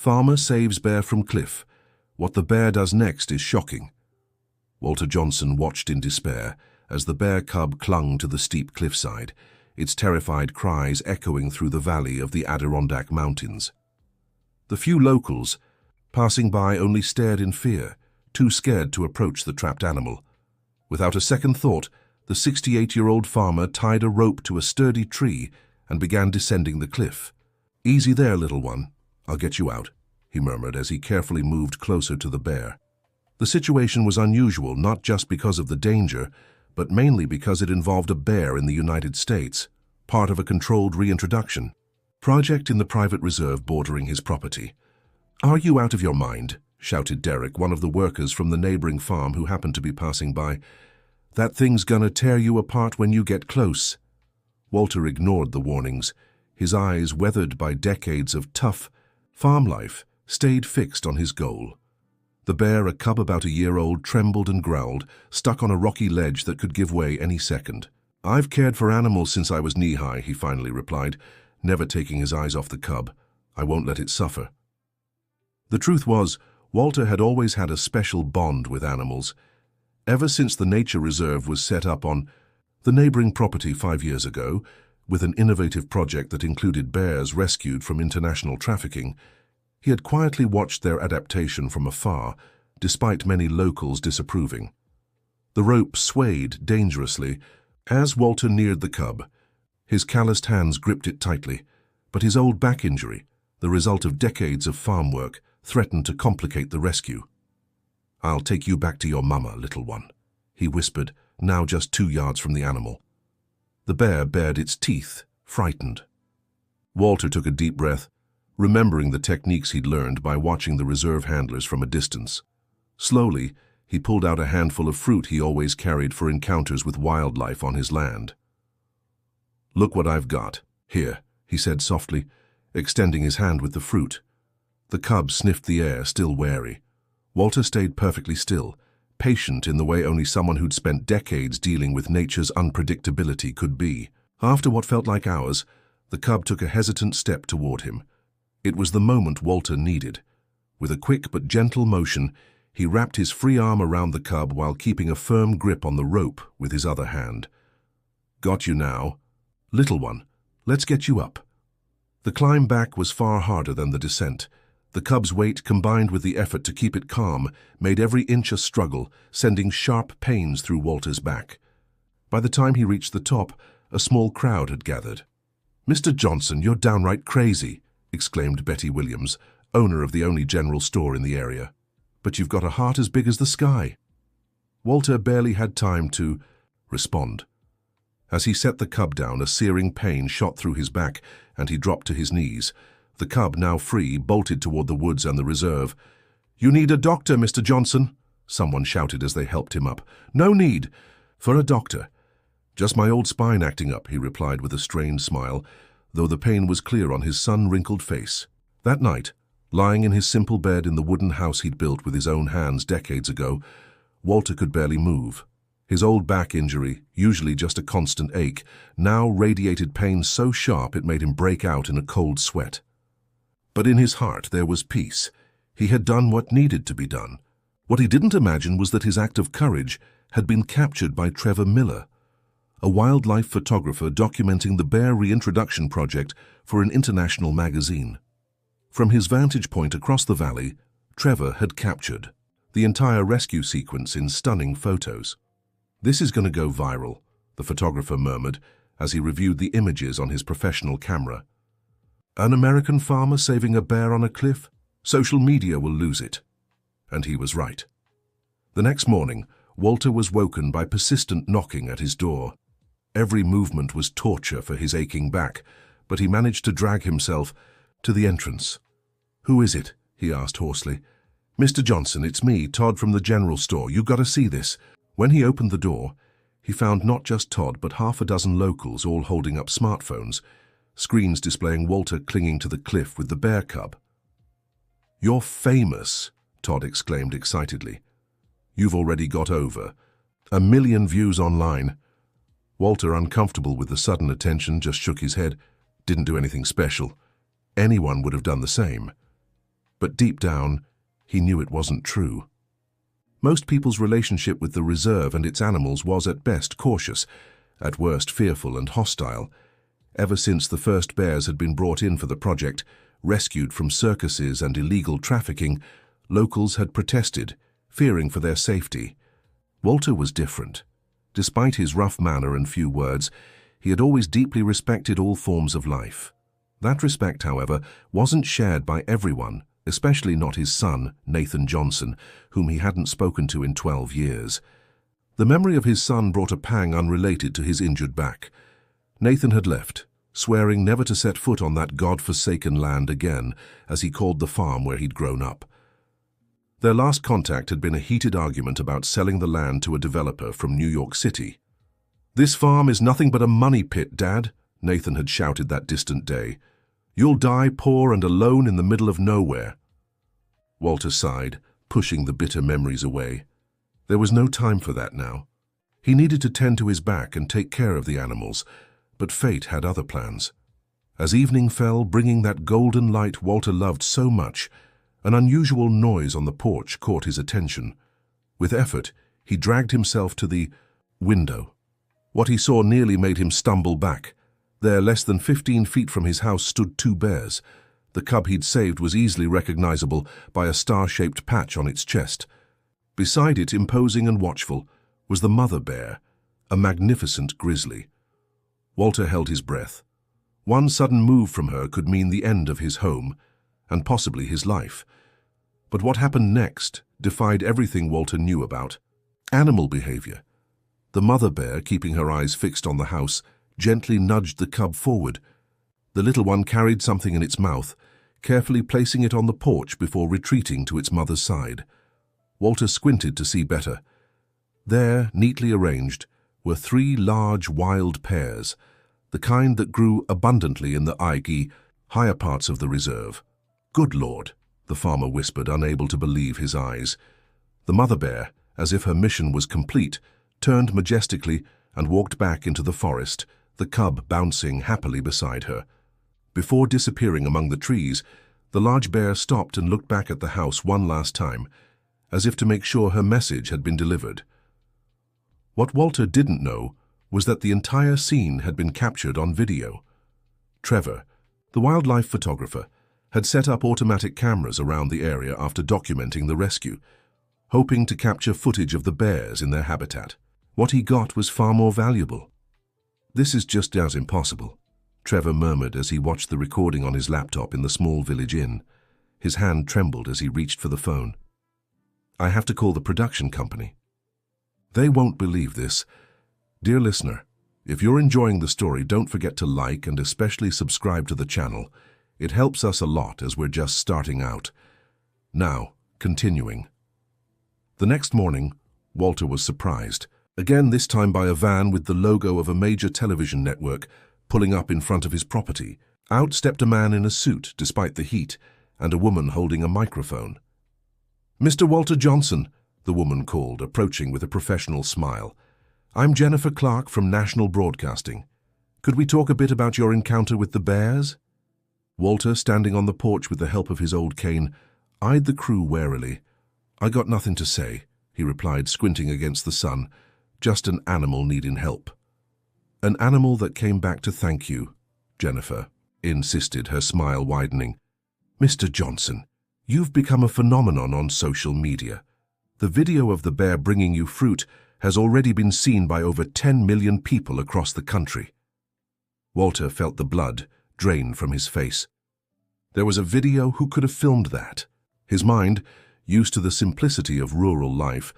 Farmer saves bear from cliff. What the bear does next is shocking. Walter Johnson watched in despair as the bear cub clung to the steep cliffside, its terrified cries echoing through the valley of the Adirondack Mountains. The few locals passing by only stared in fear, too scared to approach the trapped animal. Without a second thought, the 68-year-old farmer tied a rope to a sturdy tree and began descending the cliff. "Easy there, little one. I'll get you out," he murmured as he carefully moved closer to the bear. The situation was unusual not just because of the danger, but mainly because it involved a bear in the United States, part of a controlled reintroduction project in the private reserve bordering his property. "Are you out of your mind?" shouted Derek, one of the workers from the neighboring farm who happened to be passing by. "That thing's gonna tear you apart when you get close." Walter ignored the warnings. His eyes, weathered by decades of tough farm life, stayed fixed on his goal. The bear, a cub about a year old, trembled and growled, stuck on a rocky ledge that could give way any second. "I've cared for animals since I was knee-high," he finally replied, never taking his eyes off the cub. "I won't let it suffer." The truth was, Walter had always had a special bond with animals. Ever since the nature reserve was set up on the neighboring property 5 years ago, with an innovative project that included bears rescued from international trafficking, he had quietly watched their adaptation from afar, despite many locals disapproving. The rope swayed dangerously as Walter neared the cub. His calloused hands gripped it tightly, but his old back injury, the result of decades of farm work, threatened to complicate the rescue. "I'll take you back to your mama, little one," he whispered, now just 2 yards from the animal. The bear bared its teeth, frightened. Walter took a deep breath, remembering the techniques he'd learned by watching the reserve handlers from a distance. Slowly, he pulled out a handful of fruit he always carried for encounters with wildlife on his land. "Look what I've got. Here," he said softly, extending his hand with the fruit. The cub sniffed the air, still wary. Walter stayed perfectly still, patient in the way only someone who'd spent decades dealing with nature's unpredictability could be. After what felt like hours, the cub took a hesitant step toward him. It was the moment Walter needed. With a quick but gentle motion, he wrapped his free arm around the cub while keeping a firm grip on the rope with his other hand. "Got you now. Little one, let's get you up." The climb back was far harder than the descent. The cub's weight, combined with the effort to keep it calm, made every inch a struggle, sending sharp pains through Walter's back. By the time he reached the top, a small crowd had gathered. "Mr. Johnson, you're downright crazy," exclaimed Betty Williams, owner of the only general store in the area. "But you've got a heart as big as the sky." Walter barely had time to respond. As he set the cub down, a searing pain shot through his back, and he dropped to his knees. The cub, now free, bolted toward the woods and the reserve. "You need a doctor, Mr. Johnson," someone shouted as they helped him up. "No need for a doctor. Just my old spine acting up," he replied with a strained smile, though the pain was clear on his sun-wrinkled face. That night, lying in his simple bed in the wooden house he'd built with his own hands decades ago, Walter could barely move. His old back injury, usually just a constant ache, now radiated pain so sharp it made him break out in a cold sweat. But in his heart there was peace. He had done what needed to be done. What he didn't imagine was that his act of courage had been captured by Trevor Miller, a wildlife photographer documenting the bear reintroduction project for an international magazine. From his vantage point across the valley, Trevor had captured the entire rescue sequence in stunning photos. "This is going to go viral," the photographer murmured as he reviewed the images on his professional camera. "An American farmer saving a bear on a cliff? Social media will lose it." And he was right. The next morning, Walter was woken by persistent knocking at his door. Every movement was torture for his aching back, but he managed to drag himself to the entrance. "Who is it?" he asked hoarsely. "Mr. Johnson, it's me, Todd from the general store. You gotta see this." When he opened the door, he found not just Todd, but half a dozen locals all holding up smartphones, screens displaying Walter clinging to the cliff with the bear cub. "You're famous," Todd exclaimed excitedly. "You've already got over 1 million views online." Walter, uncomfortable with the sudden attention, just shook his head. "Didn't do anything special. Anyone would have done the same." But deep down, he knew it wasn't true. Most people's relationship with the reserve and its animals was at best cautious, at worst fearful and hostile. Ever since the first bears had been brought in for the project, rescued from circuses and illegal trafficking, locals had protested, fearing for their safety. Walter was different. Despite his rough manner and few words, he had always deeply respected all forms of life. That respect, however, wasn't shared by everyone, especially not his son, Nathan Johnson, whom he hadn't spoken to in 12 years. The memory of his son brought a pang unrelated to his injured back. Nathan had left, swearing never to set foot on that God-forsaken land again, as he called the farm where he'd grown up. Their last contact had been a heated argument about selling the land to a developer from New York City. "This farm is nothing but a money pit, Dad," Nathan had shouted that distant day. "You'll die poor and alone in the middle of nowhere." Walter sighed, pushing the bitter memories away. There was no time for that now. He needed to tend to his back and take care of the animals, but fate had other plans. As evening fell, bringing that golden light Walter loved so much, an unusual noise on the porch caught his attention. With effort, he dragged himself to the window. What he saw nearly made him stumble back. There, less than 15 feet from his house, stood 2 bears. The cub he'd saved was easily recognizable by a star-shaped patch on its chest. Beside it, imposing and watchful, was the mother bear, a magnificent grizzly. Walter held his breath. One sudden move from her could mean the end of his home, and possibly his life. But what happened next defied everything Walter knew about animal behavior. The mother bear, keeping her eyes fixed on the house, gently nudged the cub forward. The little one carried something in its mouth, carefully placing it on the porch before retreating to its mother's side. Walter squinted to see better. There, neatly arranged, were 3 large wild pears, the kind that grew abundantly in the Aiki, higher parts of the reserve. "Good Lord," the farmer whispered, unable to believe his eyes. The mother bear, as if her mission was complete, turned majestically and walked back into the forest, the cub bouncing happily beside her. Before disappearing among the trees, the large bear stopped and looked back at the house one last time, as if to make sure her message had been delivered. What Walter didn't know was that the entire scene had been captured on video. Trevor, the wildlife photographer, had set up automatic cameras around the area after documenting the rescue, hoping to capture footage of the bears in their habitat. What he got was far more valuable. "This is just as impossible," Trevor murmured as he watched the recording on his laptop in the small village inn. His hand trembled as he reached for the phone. "I have to call the production company. They won't believe this. Dear listener, if you're enjoying the story, don't forget to like and especially subscribe to the channel. It helps us a lot as we're just starting out. Now, continuing. The next morning, Walter was surprised, again this time by a van with the logo of a major television network pulling up in front of his property. Out stepped a man in a suit, despite the heat, and a woman holding a microphone. "Mr. Walter Johnson," the woman called, approaching with a professional smile. "I'm Jennifer Clark from National Broadcasting. Could we talk a bit about your encounter with the bears?" Walter, standing on the porch with the help of his old cane, eyed the crew warily. "I got nothing to say," he replied, squinting against the sun. "Just an animal needing help." "An animal that came back to thank you," Jennifer insisted, her smile widening. "Mr. Johnson, you've become a phenomenon on social media. The video of the bear bringing you fruit has already been seen by over 10 million people across the country." Walter felt the blood drain from his face. There was a video. Who could have filmed that? His mind, used to the simplicity of rural life,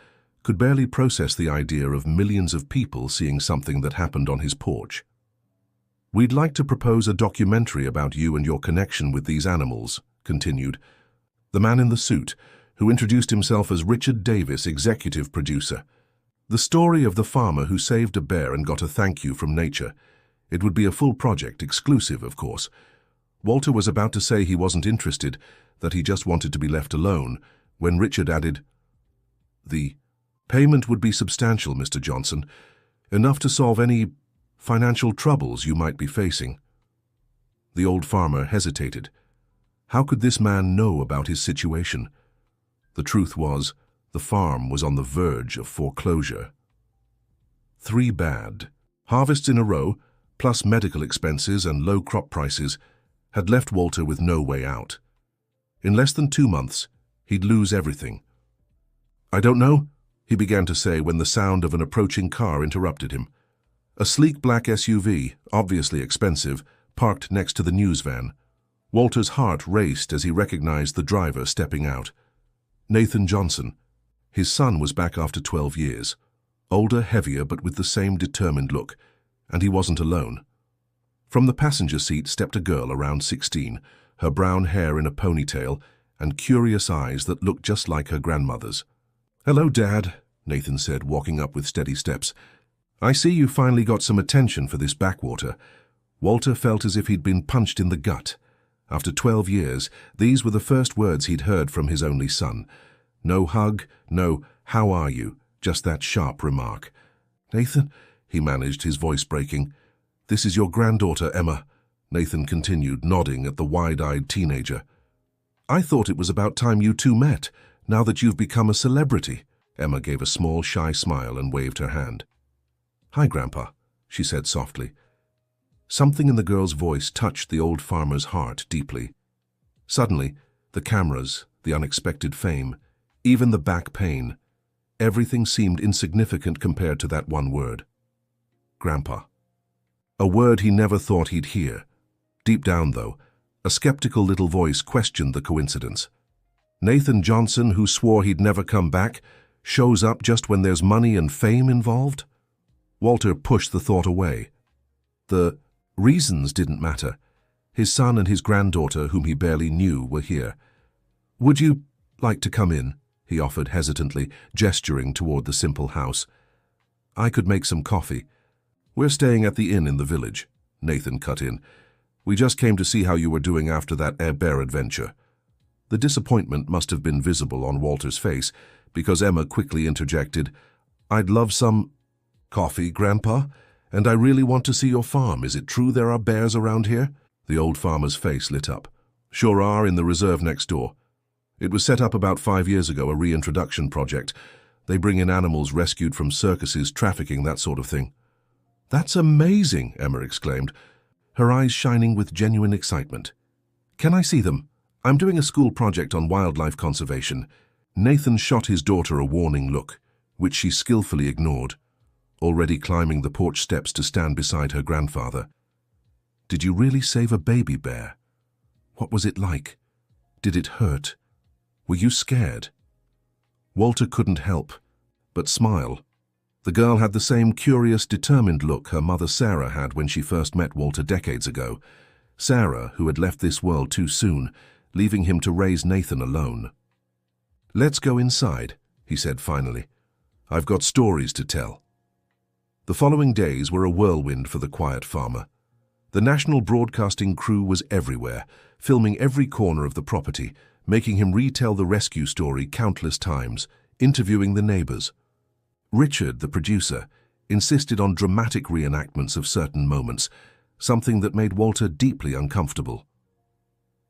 could barely process the idea of millions of people seeing something that happened on his porch. "We'd like to propose a documentary about you and your connection with these animals," continued the man in the suit, who introduced himself as Richard Davis, executive producer. "The story of the farmer who saved a bear and got a thank you from nature. It would be a full project, exclusive, of course." Walter was about to say he wasn't interested, that he just wanted to be left alone, when Richard added, "The payment would be substantial, Mr. Johnson, enough to solve any financial troubles you might be facing." The old farmer hesitated. How could this man know about his situation? The truth was, the farm was on the verge of foreclosure. 3 bad harvests in a row, plus medical expenses and low crop prices, had left Walter with no way out. In less than 2 months, he'd lose everything. "I don't know," he began to say when the sound of an approaching car interrupted him. A sleek black SUV, obviously expensive, parked next to the news van. Walter's heart raced as he recognized the driver stepping out. Nathan Johnson. His son was back after 12 years. Older, heavier, but with the same determined look. And he wasn't alone. From the passenger seat stepped a girl around 16, her brown hair in a ponytail and curious eyes that looked just like her grandmother's. "Hello, Dad," Nathan said, walking up with steady steps. "I see you finally got some attention for this backwater." Walter felt as if he'd been punched in the gut. After 12 years, these were the first words he'd heard from his only son. No hug, no "how are you," just that sharp remark. "Nathan," he managed, his voice breaking. "This is your granddaughter, Emma," Nathan continued, nodding at the wide-eyed teenager. "I thought it was about time you two met, now that you've become a celebrity." Emma gave a small, shy smile and waved her hand. "Hi, Grandpa," she said softly. Something in the girl's voice touched the old farmer's heart deeply. Suddenly, the cameras, the unexpected fame, even the back pain, everything seemed insignificant compared to that one word. Grandpa. A word he never thought he'd hear. Deep down, though, a skeptical little voice questioned the coincidence. Nathan Johnson, who swore he'd never come back, shows up just when there's money and fame involved? Walter pushed the thought away. The reasons didn't matter. His son and his granddaughter, whom he barely knew, were here. "Would you like to come in?" he offered hesitantly, gesturing toward the simple house. "I could make some coffee." "We're staying at the inn in the village," Nathan cut in. "We just came to see how you were doing after that bear adventure." The disappointment must have been visible on Walter's face, because Emma quickly interjected, "I'd love some coffee, Grandpa, and I really want to see your farm. Is it true there are bears around here?" The old farmer's face lit up. "Sure are, in the reserve next door. It was set up about 5 years ago, a reintroduction project. They bring in animals rescued from circuses, trafficking, that sort of thing." "That's amazing," Emma exclaimed, her eyes shining with genuine excitement. "Can I see them? I'm doing a school project on wildlife conservation." Nathan shot his daughter a warning look, which she skillfully ignored, already climbing the porch steps to stand beside her grandfather. "Did you really save a baby bear? What was it like? Did it hurt? Were you scared?" Walter couldn't help but smile. The girl had the same curious, determined look her mother Sarah had when she first met Walter decades ago. Sarah, who had left this world too soon, leaving him to raise Nathan alone. "Let's go inside," he said finally. "I've got stories to tell." The following days were a whirlwind for the quiet farmer. The national broadcasting crew was everywhere, filming every corner of the property, making him retell the rescue story countless times, interviewing the neighbors. Richard, the producer, insisted on dramatic reenactments of certain moments, something that made Walter deeply uncomfortable.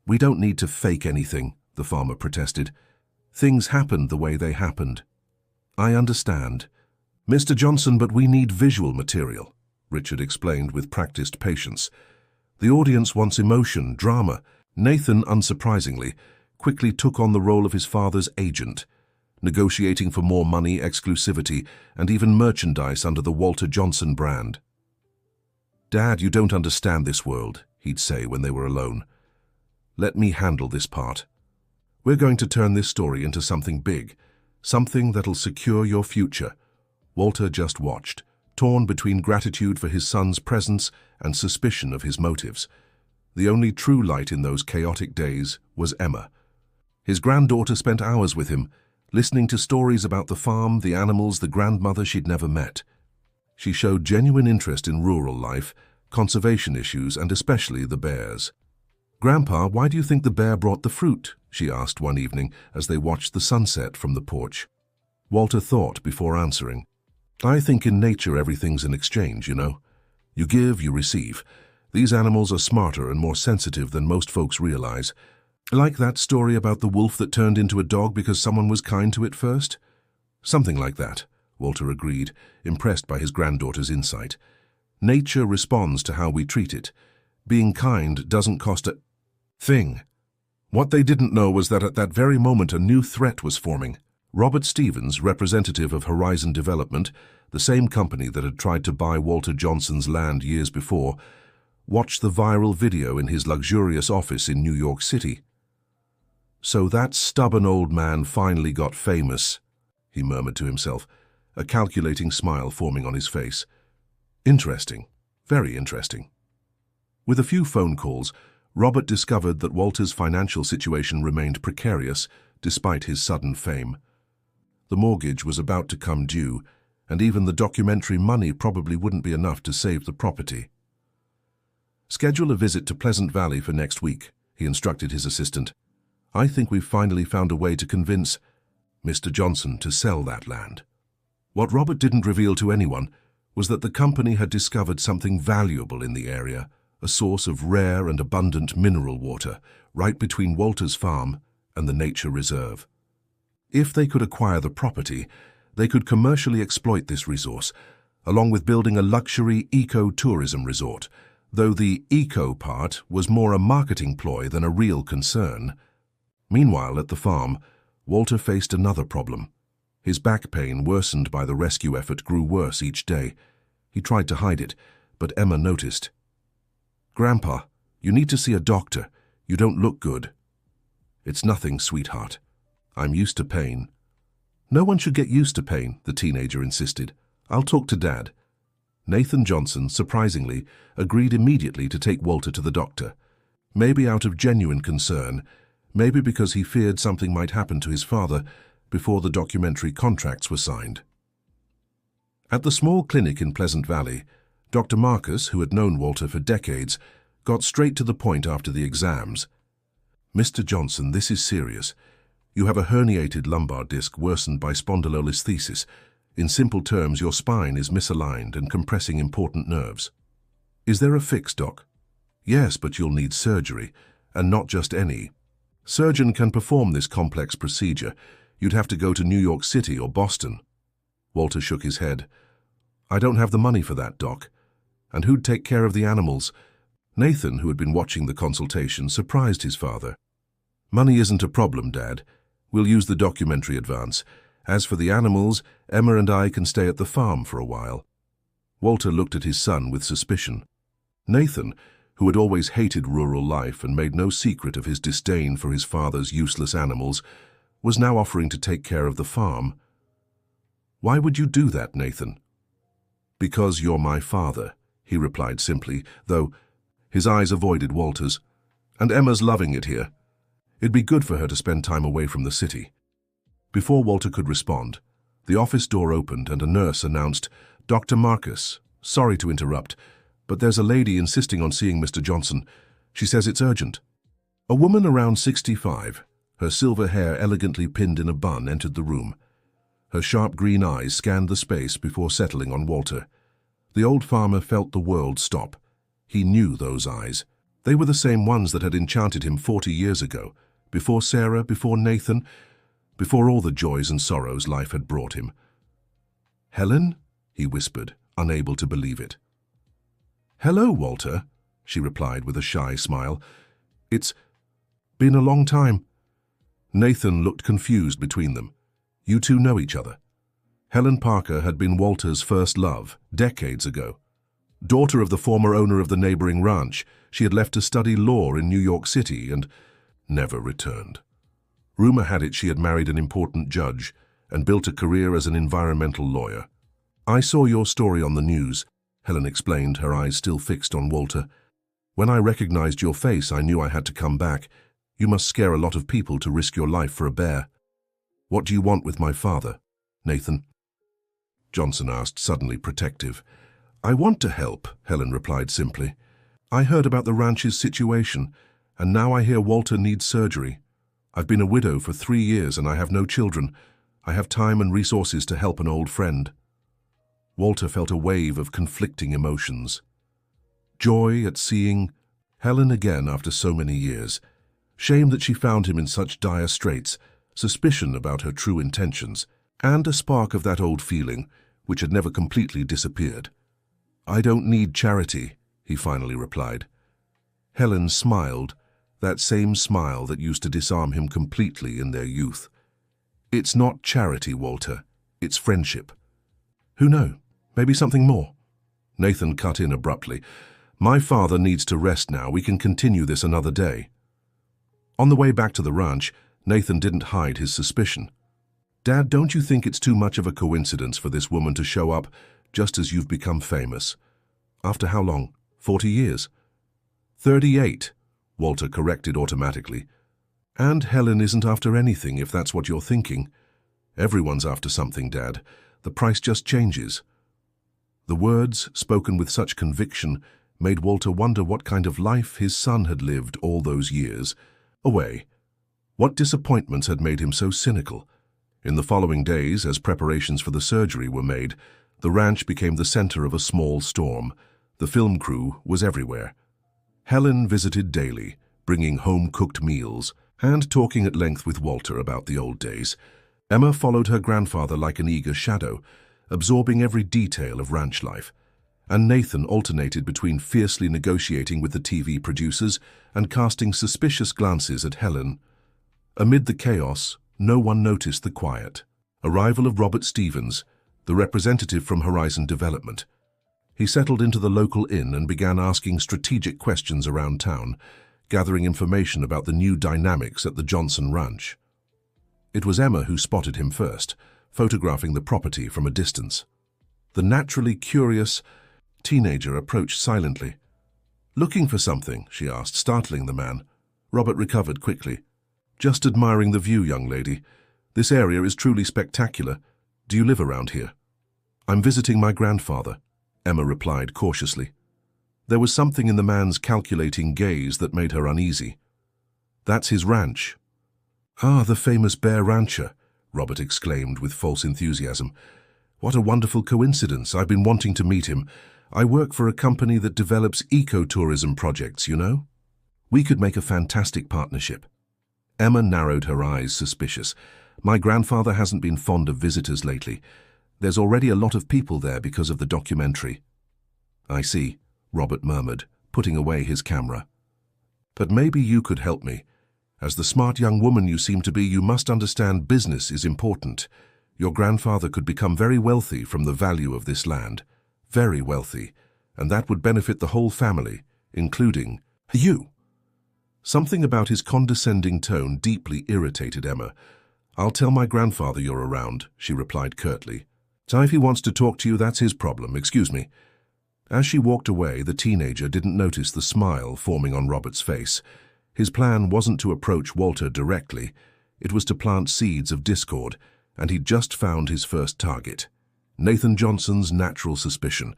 "We don't need to fake anything," the farmer protested. "Things happened the way they happened." "I understand, Mr. Johnson, but we need visual material," Richard explained with practiced patience. "The audience wants emotion, drama." Nathan, unsurprisingly, quickly took on the role of his father's agent, negotiating for more money, exclusivity, and even merchandise under the Walter Johnson brand. "Dad, you don't understand this world," he'd say when they were alone. "Let me handle this part. We're going to turn this story into something big, something that'll secure your future." Walter just watched, torn between gratitude for his son's presence and suspicion of his motives. The only true light in those chaotic days was Emma. His granddaughter spent hours with him, listening to stories about the farm, the animals, the grandmother she'd never met. She showed genuine interest in rural life, conservation issues, and especially the bears. "Grandpa, why do you think the bear brought the fruit?" she asked one evening as they watched the sunset from the porch. Walter thought before answering. "I think in nature everything's an exchange, you know. You give, you receive. These animals are smarter and more sensitive than most folks realize. Like that story about the wolf that turned into a dog because someone was kind to it first? Something like that, Walter agreed, impressed by his granddaughter's insight. Nature responds to how we treat it. Being kind doesn't cost a thing. What they didn't know was that at that very moment a new threat was forming. Robert Stevens, representative of Horizon Development, the same company that had tried to buy Walter Johnson's land years before, watched the viral video in his luxurious office in New York City. "So that stubborn old man finally got famous," he murmured to himself, a calculating smile forming on his face. Interesting, very interesting. With a few phone calls, Robert discovered that Walter's financial situation remained precarious despite his sudden fame. The mortgage was about to come due, and even the documentary money probably wouldn't be enough to save the property. "Schedule a visit to Pleasant Valley for next week," he instructed his assistant. "I think we've finally found a way to convince Mr. Johnson to sell that land." What Robert didn't reveal to anyone was that the company had discovered something valuable in the area, a source of rare and abundant mineral water, right between Walter's farm and the nature reserve. If they could acquire the property, they could commercially exploit this resource, along with building a luxury eco-tourism resort, though the eco part was more a marketing ploy than a real concern. Meanwhile, at the farm, Walter faced another problem. His back pain, worsened by the rescue effort, grew worse each day. He tried to hide it, but Emma noticed. "Grandpa, you need to see a doctor. You don't look good." "It's nothing, sweetheart. I'm used to pain." "No one should get used to pain," the teenager insisted. "I'll talk to Dad." Nathan Johnson, surprisingly, agreed immediately to take Walter to the doctor. Maybe out of genuine concern, maybe because he feared something might happen to his father before the documentary contracts were signed. At the small clinic in Pleasant Valley, Dr. Marcus, who had known Walter for decades, got straight to the point after the exams. "Mr. Johnson, this is serious. You have a herniated lumbar disc worsened by spondylolisthesis. In simple terms, your spine is misaligned and compressing important nerves." "Is there a fix, Doc?" "Yes, but you'll need surgery, and not just any. Surgeon can perform this complex procedure. You'd have to go to New York City or Boston." Walter shook his head. "I don't have the money for that, Doc. And who'd take care of the animals?" Nathan, who had been watching the consultation, surprised his father. "Money isn't a problem, Dad. We'll use the documentary advance. As for the animals, Emma and I can stay at the farm for a while." Walter looked at his son with suspicion. Nathan, who had always hated rural life and made no secret of his disdain for his father's useless animals, was now offering to take care of the farm. "Why would you do that, Nathan?" "Because you're my father," he replied simply, though his eyes avoided Walter's. "And Emma's loving it here. It'd be good for her to spend time away from the city." Before Walter could respond, the office door opened and a nurse announced, "Dr. Marcus, sorry to interrupt, but there's a lady insisting on seeing Mr. Johnson. She says it's urgent." A woman around 65, her silver hair elegantly pinned in a bun, entered the room. Her sharp green eyes scanned the space before settling on Walter. The old farmer felt the world stop. He knew those eyes. They were the same ones that had enchanted him 40 years ago, before Sarah, before Nathan, before all the joys and sorrows life had brought him. "Helen?" he whispered, unable to believe it. "Hello, Walter," she replied with a shy smile. "It's been a long time." Nathan looked confused between them. "You two know each other?" Helen Parker had been Walter's first love, decades ago. Daughter of the former owner of the neighboring ranch, she had left to study law in New York City and never returned. Rumor had it she had married an important judge and built a career as an environmental lawyer. "I saw your story on the news," Helen explained, her eyes still fixed on Walter. "When I recognized your face, I knew I had to come back. You must scare a lot of people to risk your life for a bear." "What do you want with my father, Nathan?" Johnson asked, suddenly protective. "I want to help," Helen replied simply. "I heard about the ranch's situation, and now I hear Walter needs surgery. I've been a widow for 3 years and I have no children. I have time and resources to help an old friend." Walter felt a wave of conflicting emotions. Joy at seeing Helen again after so many years, Shame that she found him in such dire straits, suspicion about her true intentions, and a spark of that old feeling, which had never completely disappeared. "I don't need charity," he finally replied. Helen smiled, that same smile that used to disarm him completely in their youth. "It's not charity, Walter. It's friendship." "Who knows? Maybe something more." Nathan cut in abruptly. "My father needs to rest now. We can continue this another day." On the way back to the ranch, Nathan didn't hide his suspicion. "Dad, don't you think it's too much of a coincidence for this woman to show up just as you've become famous? After how long? 40 years? 38, Walter corrected automatically. "And Helen isn't after anything, if that's what you're thinking. Everyone's after something, Dad. The price just changes." The words, spoken with such conviction, made Walter wonder what kind of life his son had lived all those years away. What disappointments had made him so cynical? In the following days, as preparations for the surgery were made, the ranch became the center of a small storm. The film crew was everywhere. Helen visited daily, bringing home-cooked meals and talking at length with Walter about the old days. Emma followed her grandfather like an eager shadow, absorbing every detail of ranch life. And Nathan alternated between fiercely negotiating with the TV producers and casting suspicious glances at Helen. Amid the chaos, no one noticed the quiet arrival of Robert Stevens, the representative from Horizon Development. He settled into the local inn and began asking strategic questions around town, gathering information about the new dynamics at the Johnson Ranch. It was Emma who spotted him first, photographing the property from a distance. The naturally curious teenager approached silently. "Looking for something?" she asked, startling the man. Robert recovered quickly. "Just admiring the view, young lady. This area is truly spectacular. Do you live around here?" "I'm visiting my grandfather," Emma replied cautiously. There was something in the man's calculating gaze that made her uneasy. "That's his ranch." "Ah, the famous Bear Rancher," Robert exclaimed with false enthusiasm. "What a wonderful coincidence. I've been wanting to meet him. I work for a company that develops ecotourism projects, you know? We could make a fantastic partnership." Emma narrowed her eyes, suspicious. "My grandfather hasn't been fond of visitors lately. There's already a lot of people there because of the documentary." "I see," Robert murmured, putting away his camera. "But maybe you could help me. As the smart young woman you seem to be, you must understand business is important. Your grandfather could become very wealthy from the value of this land. Very wealthy. And that would benefit the whole family, including you." Something about his condescending tone deeply irritated Emma. "I'll tell my grandfather you're around," she replied curtly. "So if he wants to talk to you, that's his problem. Excuse me." As she walked away, the teenager didn't notice the smile forming on Robert's face. His plan wasn't to approach Walter directly. It was to plant seeds of discord, and he'd just found his first target. Nathan Johnson's natural suspicion.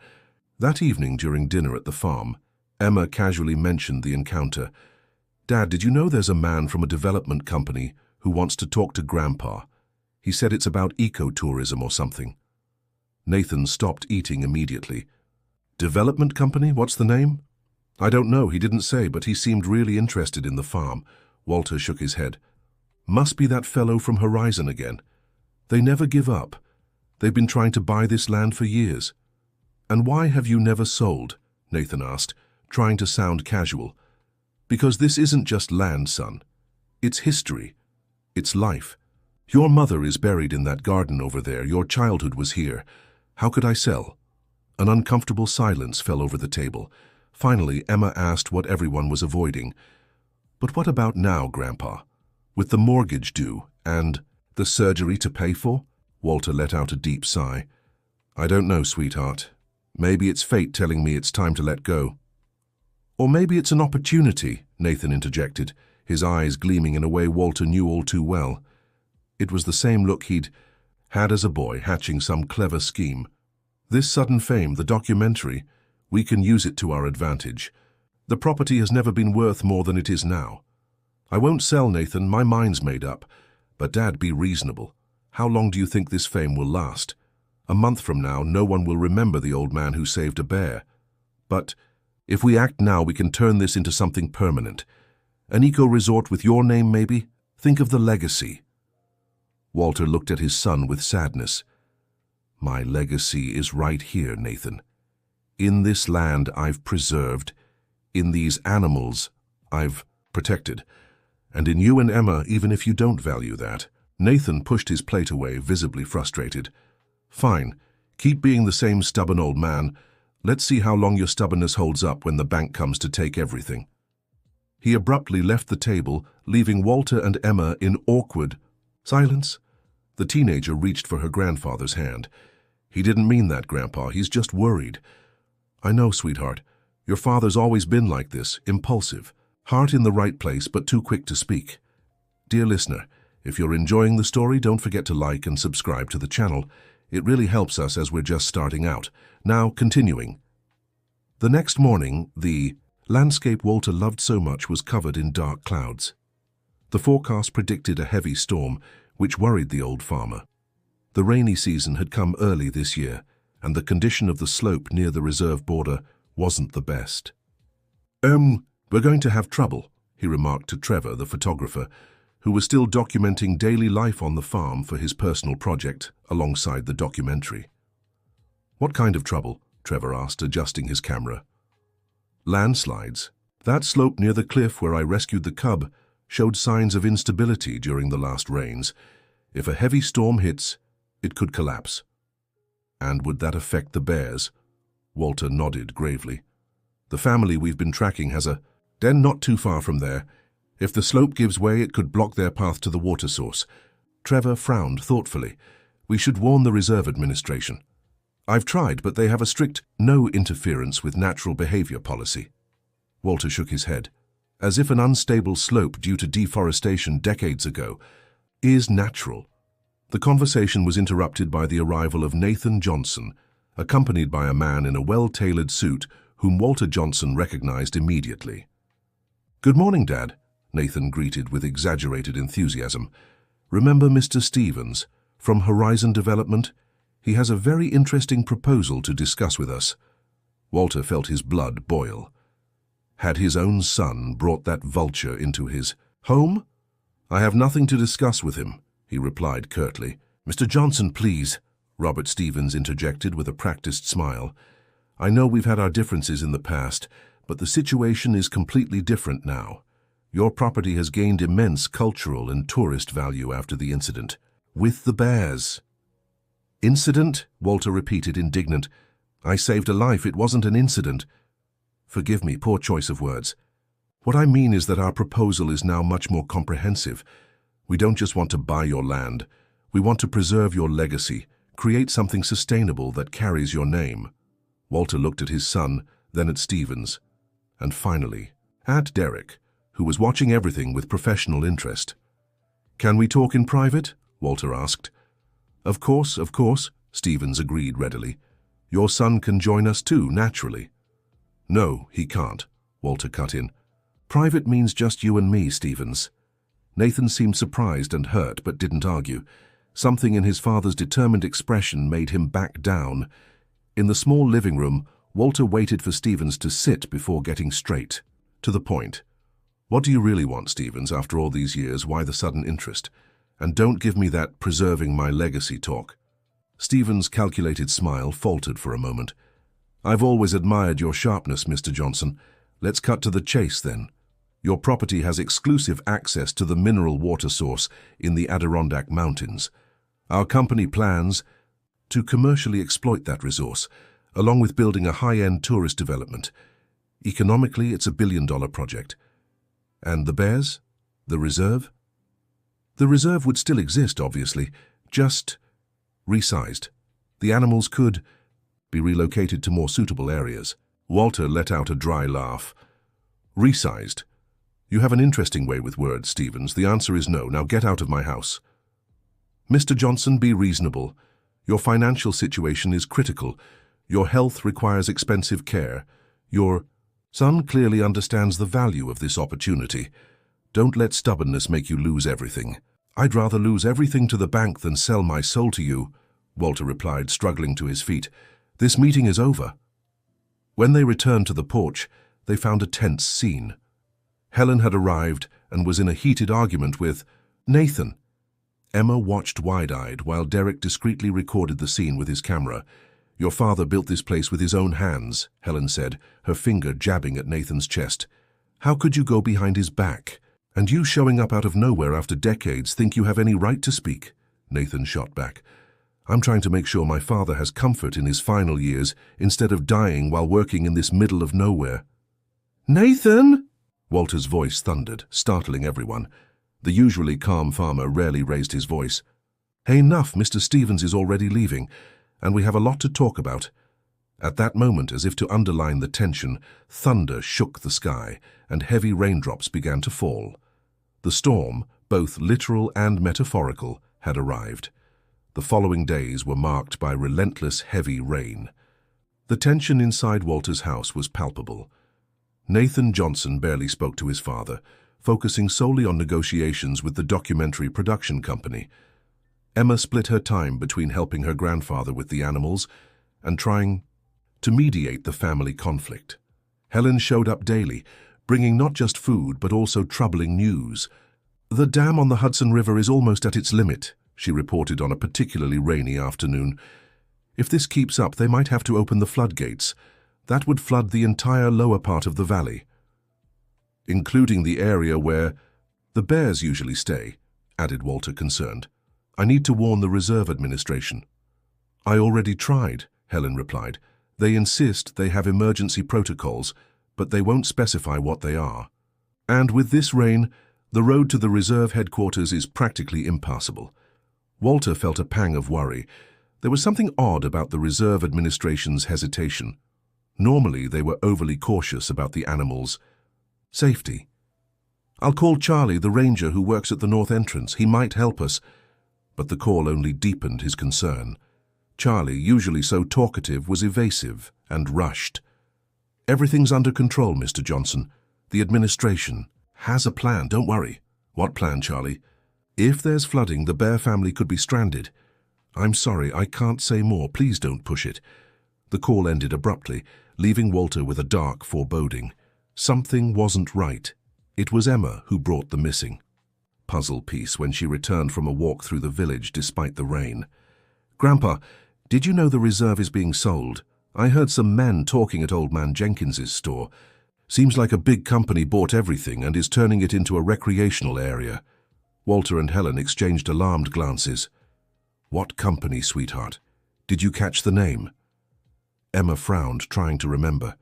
That evening during dinner at the farm, Emma casually mentioned the encounter. "Dad, did you know there's a man from a development company who wants to talk to Grandpa? He said it's about ecotourism or something." Nathan stopped eating immediately. "Development company? What's the name?" "I don't know, he didn't say, but he seemed really interested in the farm." Walter shook his head. "Must be that fellow from Horizon again. They never give up. They've been trying to buy this land for years." "And why have you never sold?" Nathan asked, trying to sound casual. "Because this isn't just land, son. It's history. It's life. Your mother is buried in that garden over there. Your childhood was here. How could I sell?" An uncomfortable silence fell over the table. Finally, Emma asked what everyone was avoiding. "But what about now, Grandpa? With the mortgage due and the surgery to pay for?" Walter let out a deep sigh. "I don't know, sweetheart. Maybe it's fate telling me it's time to let go." "Or maybe it's an opportunity," Nathan interjected, his eyes gleaming in a way Walter knew all too well. It was the same look he'd had as a boy, hatching some clever scheme. "This sudden fame, the documentary, we can use it to our advantage. The property has never been worth more than it is now. I won't sell, Nathan, my mind's made up. But Dad, be reasonable. How long do you think this fame will last? A month from now, no one will remember the old man who saved a bear. But if we act now, we can turn this into something permanent. An eco-resort with your name, maybe? Think of the legacy." Walter looked at his son with sadness. "My legacy is right here, Nathan. In this land I've preserved, in these animals I've protected, and in you and Emma, even if you don't value that." Nathan pushed his plate away, visibly frustrated. "Fine. Keep being the same stubborn old man. Let's see how long your stubbornness holds up when the bank comes to take everything." He abruptly left the table, leaving Walter and Emma in awkward silence. The teenager reached for her grandfather's hand. "He didn't mean that, Grandpa. He's just worried." "I know, sweetheart. Your father's always been like this, impulsive. Heart in the right place, but too quick to speak." Dear listener, if you're enjoying the story, don't forget to like and subscribe to the channel. It really helps us as we're just starting out. Now, continuing. The next morning, the landscape Walter loved so much was covered in dark clouds. The forecast predicted a heavy storm, which worried the old farmer. The rainy season had come early this year, and the condition of the slope near the reserve border wasn't the best. We're going to have trouble," he remarked to Trevor, the photographer, who was still documenting daily life on the farm for his personal project alongside the documentary. "What kind of trouble?" Trevor asked, adjusting his camera. "Landslides. That slope near the cliff where I rescued the cub showed signs of instability during the last rains. If a heavy storm hits, it could collapse." "And would that affect the bears?" Walter nodded gravely. "The family we've been tracking has a den not too far from there. If the slope gives way, it could block their path to the water source." Trevor frowned thoughtfully. "We should warn the Reserve Administration." "I've tried, but they have a strict no interference with natural behavior policy." Walter shook his head, as if an unstable slope due to deforestation decades ago is natural. The conversation was interrupted by the arrival of Nathan Johnson, accompanied by a man in a well-tailored suit whom Walter Johnson recognized immediately. "Good morning, Dad," Nathan greeted with exaggerated enthusiasm. "Remember Mr. Stevens from Horizon Development? He has a very interesting proposal to discuss with us." Walter felt his blood boil. Had his own son brought that vulture into his home? "I have nothing to discuss with him," he replied curtly. "Mr. Johnson, please," Robert Stevens interjected with a practiced smile. "I know we've had our differences in the past, but the situation is completely different now. Your property has gained immense cultural and tourist value after the incident with the bears." "Incident?" Walter repeated, indignant. "I saved a life. It wasn't an incident." "Forgive me, poor choice of words. What I mean is that our proposal is now much more comprehensive. We don't just want to buy your land. We want to preserve your legacy, create something sustainable that carries your name." Walter looked at his son, then at Stevens, and finally at Derek, who was watching everything with professional interest. "Can we talk in private?" Walter asked. Of course," Stevens agreed readily. "Your son can join us too, naturally." "No, he can't," Walter cut in. "Private means just you and me, Stevens." Nathan seemed surprised and hurt, but didn't argue. Something in his father's determined expression made him back down. In the small living room, Walter waited for Stevens to sit before getting straight to the point. "What do you really want, Stevens, after all these years? Why the sudden interest? And don't give me that preserving my legacy talk." Stevens' calculated smile faltered for a moment. "I've always admired your sharpness, Mr. Johnson. Let's cut to the chase, then. Your property has exclusive access to the mineral water source in the Adirondack Mountains. Our company plans to commercially exploit that resource, along with building a high-end tourist development. Economically, it's a billion-dollar project. And the bears? The reserve? The reserve would still exist, obviously, just resized. The animals could be relocated to more suitable areas." Walter let out a dry laugh. "Resized? You have an interesting way with words, Stevens. The answer is no. Now get out of my house." "Mr. Johnson, be reasonable. Your financial situation is critical. Your health requires expensive care. Your son clearly understands the value of this opportunity. Don't let stubbornness make you lose everything." "I'd rather lose everything to the bank than sell my soul to you," Walter replied, struggling to his feet. "This meeting is over." When they returned to the porch, they found a tense scene. Helen had arrived and was in a heated argument with Nathan. Emma watched wide-eyed while Derek discreetly recorded the scene with his camera. "Your father built this place with his own hands," Helen said, her finger jabbing at Nathan's chest. "How could you go behind his back? And you showing up out of nowhere after decades think you have any right to speak?" Nathan shot back. "I'm trying to make sure my father has comfort in his final years instead of dying while working in this middle of nowhere." "Nathan!" Walter's voice thundered, startling everyone. The usually calm farmer rarely raised his voice. "Hey, enough, Mr. Stevens is already leaving, and we have a lot to talk about." At that moment, as if to underline the tension, thunder shook the sky, and heavy raindrops began to fall. The storm, both literal and metaphorical, had arrived. The following days were marked by relentless heavy rain. The tension inside Walter's house was palpable. Nathan Johnson barely spoke to his father, focusing solely on negotiations with the documentary production company. Emma split her time between helping her grandfather with the animals and trying to mediate the family conflict. Helen showed up daily, bringing not just food but also troubling news. "The dam on the Hudson River is almost at its limit," she reported on a particularly rainy afternoon. "If this keeps up, they might have to open the floodgates. That would flood the entire lower part of the valley, including the area where the bears usually stay," added Walter, concerned. "I need to warn the Reserve Administration." "I already tried," Helen replied. "They insist they have emergency protocols, but they won't specify what they are. And with this rain, the road to the reserve headquarters is practically impassable." Walter felt a pang of worry. There was something odd about the Reserve Administration's hesitation. Normally, they were overly cautious about the animals' safety. "I'll call Charlie, the ranger who works at the north entrance. He might help us." But the call only deepened his concern. Charlie, usually so talkative, was evasive and rushed. "Everything's under control, Mr. Johnson. The administration has a plan, don't worry." "What plan, Charlie?" "If there's flooding, the Bear family could be stranded." "I'm sorry, I can't say more. Please don't push it." The call ended abruptly, leaving Walter with a dark foreboding. Something wasn't right. It was Emma who brought the missing puzzle piece when she returned from a walk through the village despite the rain. "Grandpa, did you know the reserve is being sold? I heard some men talking at Old Man Jenkins's store. Seems like a big company bought everything and is turning it into a recreational area." Walter and Helen exchanged alarmed glances. "What company, sweetheart? Did you catch the name?" Emma frowned, trying to remember.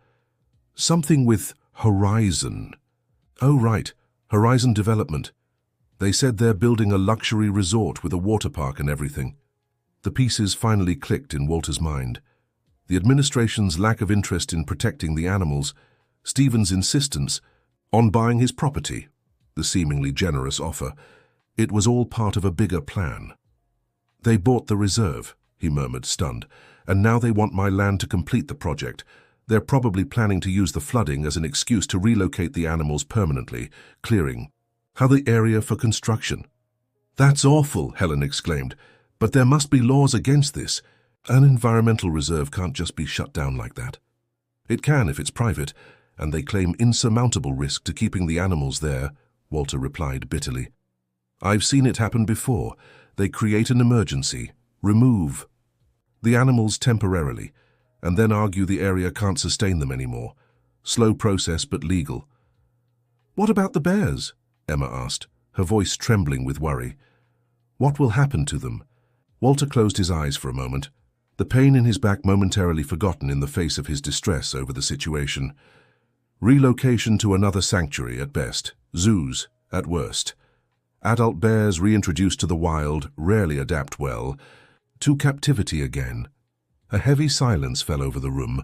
"Something with Horizon." "Oh, right. Horizon Development. They said they're building a luxury resort with a water park and everything." The pieces finally clicked in Walter's mind. The administration's lack of interest in protecting the animals, Stephen's insistence on buying his property, the seemingly generous offer. It was all part of a bigger plan. "They bought the reserve," he murmured, stunned, "and now they want my land to complete the project. They're probably planning to use the flooding as an excuse to relocate the animals permanently, clearing the area for construction." "That's awful," Helen exclaimed. "But there must be laws against this. An environmental reserve can't just be shut down like that." "It can if it's private, and they claim insurmountable risk to keeping the animals there," Walter replied bitterly. "I've seen it happen before. They create an emergency, remove the animals temporarily, and then argue the area can't sustain them anymore. Slow process, but legal." "What about the bears?" Emma asked, her voice trembling with worry. "What will happen to them?" Walter closed his eyes for a moment, the pain in his back momentarily forgotten in the face of his distress over the situation. Relocation to another sanctuary at best, zoos at worst. Adult bears reintroduced to the wild rarely adapt well. To captivity again. A heavy silence fell over the room,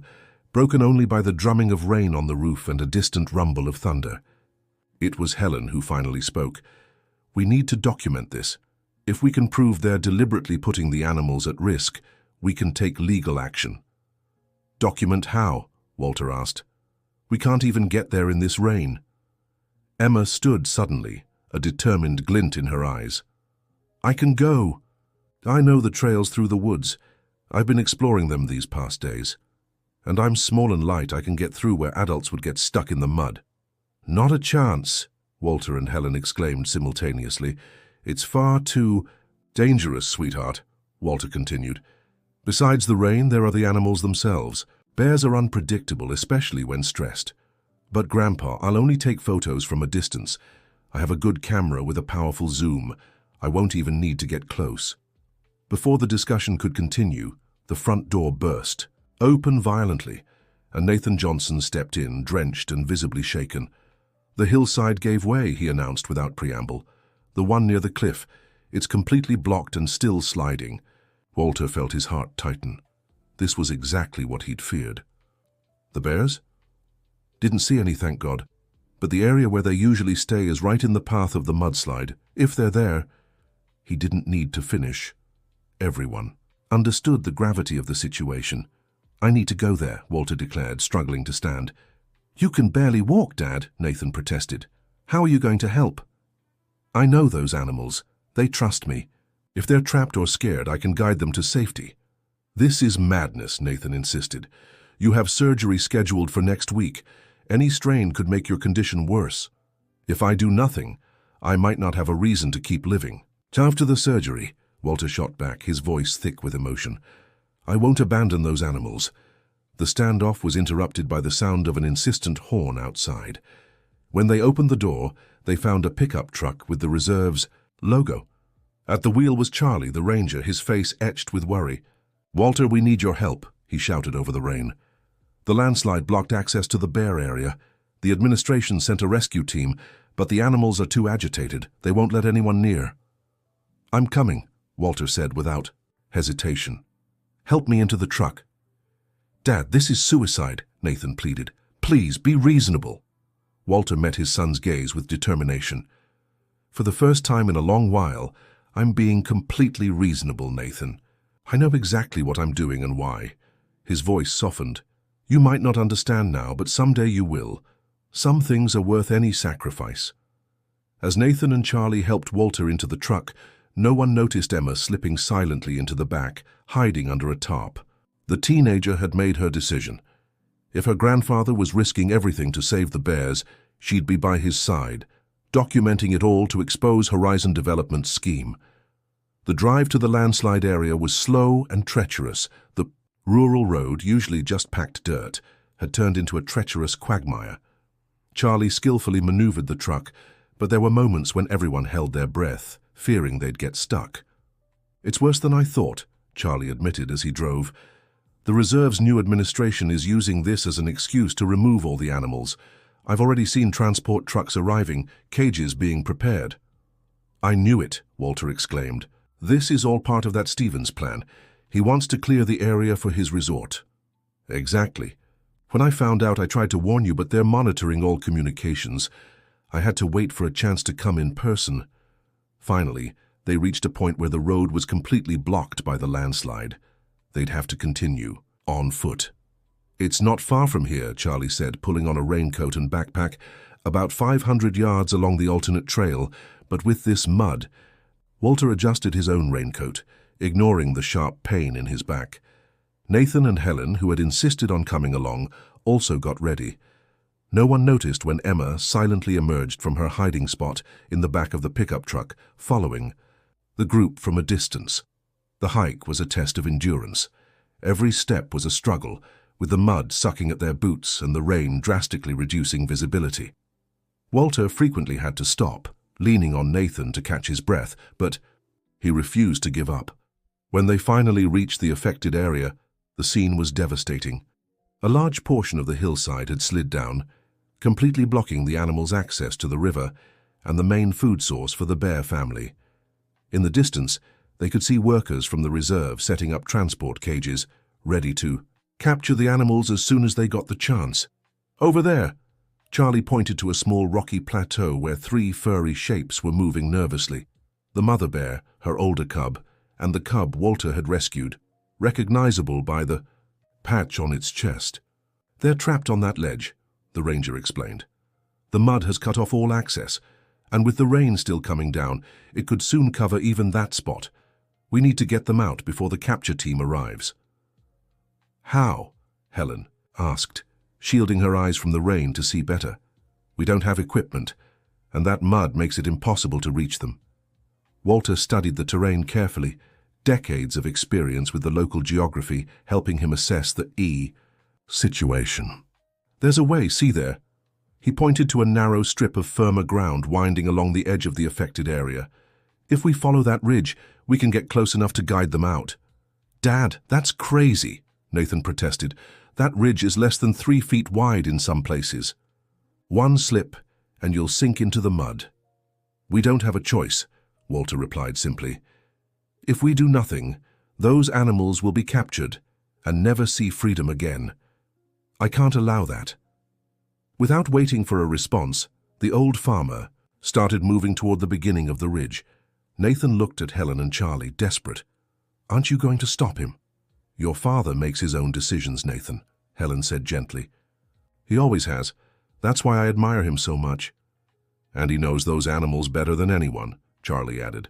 broken only by the drumming of rain on the roof and a distant rumble of thunder. It was Helen who finally spoke. "We need to document this. If we can prove they're deliberately putting the animals at risk, we can take legal action." "Document how?" Walter asked. "We can't even get there in this rain." Emma stood suddenly, a determined glint in her eyes. "I can go. I know the trails through the woods. I've been exploring them these past days. And I'm small and light. I can get through where adults would get stuck in the mud." Not a chance, Walter and Helen exclaimed simultaneously. It's far too dangerous, sweetheart, Walter continued. Besides the rain, there are the animals themselves. Bears are unpredictable, especially when stressed. But Grandpa, I'll only take photos from a distance. I have a good camera with a powerful zoom. I won't even need to get close. Before the discussion could continue, the front door burst, open violently, and Nathan Johnson stepped in, drenched and visibly shaken. The hillside gave way, he announced without preamble. The one near the cliff. It's completely blocked and still sliding. Walter felt his heart tighten. This was exactly what he'd feared. The bears? Didn't see any, thank God. But the area where they usually stay is right in the path of the mudslide. If they're there, he didn't need to finish. Everyone understood the gravity of the situation. I need to go there, Walter declared, struggling to stand. You can barely walk, Dad, Nathan protested. How are you going to help? I know those animals. They trust me. If they're trapped or scared, I can guide them to safety. This is madness, Nathan insisted. You have surgery scheduled for next week. Any strain could make your condition worse. If I do nothing, I might not have a reason to keep living. After the surgery, Walter shot back, his voice thick with emotion. I won't abandon those animals. The standoff was interrupted by the sound of an insistent horn outside. When they opened the door, they found a pickup truck with the reserve's logo. At the wheel was Charlie, the ranger, his face etched with worry. Walter, we need your help, he shouted over the rain. The landslide blocked access to the bear area. The administration sent a rescue team, but the animals are too agitated. They won't let anyone near. I'm coming, Walter said without hesitation. Help me into the truck. Dad, this is suicide, Nathan pleaded. Please, be reasonable. Walter met his son's gaze with determination. For the first time in a long while, I'm being completely reasonable, Nathan. I know exactly what I'm doing and why. His voice softened. You might not understand now, but someday you will. Some things are worth any sacrifice. As Nathan and Charlie helped Walter into the truck, no one noticed Emma slipping silently into the back, hiding under a tarp. The teenager had made her decision. If her grandfather was risking everything to save the bears, she'd be by his side, documenting it all to expose Horizon Development's scheme. The drive to the landslide area was slow and treacherous. The rural road, usually just packed dirt, had turned into a treacherous quagmire. Charlie skillfully maneuvered the truck, but there were moments when everyone held their breath, fearing they'd get stuck. It's worse than I thought, Charlie admitted as he drove. The reserve's new administration is using this as an excuse to remove all the animals. I've already seen transport trucks arriving, cages being prepared. I knew it, Walter exclaimed. This is all part of that Stevens plan. He wants to clear the area for his resort. Exactly. When I found out, I tried to warn you, but they're monitoring all communications. I had to wait for a chance to come in person. Finally, they reached a point where the road was completely blocked by the landslide. They'd have to continue, on foot. It's not far from here, Charlie said, pulling on a raincoat and backpack, about 500 yards along the alternate trail, but with this mud. Walter adjusted his own raincoat, ignoring the sharp pain in his back. Nathan and Helen, who had insisted on coming along, also got ready. No one noticed when Emma silently emerged from her hiding spot in the back of the pickup truck, following the group from a distance. The hike was a test of endurance. Every step was a struggle, with the mud sucking at their boots and the rain drastically reducing visibility. Walter frequently had to stop, leaning on Nathan to catch his breath, but he refused to give up. When they finally reached the affected area, the scene was devastating. A large portion of the hillside had slid down, completely blocking the animals' access to the river and the main food source for the bear family. In the distance, they could see workers from the reserve setting up transport cages, ready to capture the animals as soon as they got the chance. Over there, Charlie pointed to a small rocky plateau where 3 furry shapes were moving nervously. The mother bear, her older cub, and the cub Walter had rescued, recognizable by the patch on its chest. They're trapped on that ledge, the ranger explained. The mud has cut off all access, and with the rain still coming down, it could soon cover even that spot. We need to get them out before the capture team arrives. How? Helen asked, shielding her eyes from the rain to see better. We don't have equipment, and that mud makes it impossible to reach them. Walter studied the terrain carefully, decades of experience with the local geography helping him assess the situation. There's a way, see there? He pointed to a narrow strip of firmer ground winding along the edge of the affected area. If we follow that ridge, we can get close enough to guide them out. Dad, that's crazy, Nathan protested. That ridge is less than 3 feet wide in some places. One slip, and you'll sink into the mud. We don't have a choice, Walter replied simply. If we do nothing, those animals will be captured and never see freedom again. I can't allow that. Without waiting for a response, the old farmer started moving toward the beginning of the ridge. Nathan looked at Helen and Charlie, desperate. Aren't you going to stop him? Your father makes his own decisions, Nathan, Helen said gently. He always has. That's why I admire him so much. And he knows those animals better than anyone, Charlie added.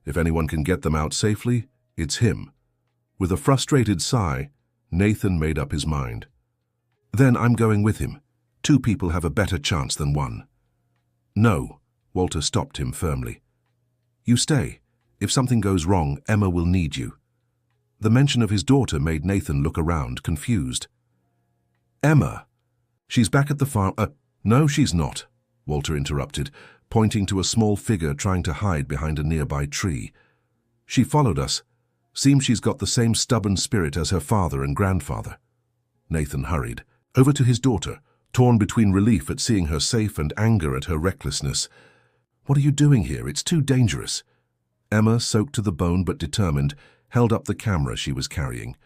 If anyone can get them out safely, it's him. With a frustrated sigh, Nathan made up his mind. Then I'm going with him. 2 people have a better chance than 1. No, Walter stopped him firmly. You stay. If something goes wrong, Emma will need you. The mention of his daughter made Nathan look around, confused. Emma? She's back at the farm. No, she's not, Walter interrupted, pointing to a small figure trying to hide behind a nearby tree. She followed us. Seems she's got the same stubborn spirit as her father and grandfather. Nathan hurried over to his daughter, torn between relief at seeing her safe and anger at her recklessness. What are you doing here? It's too dangerous. Emma, soaked to the bone but determined, held up the camera she was carrying.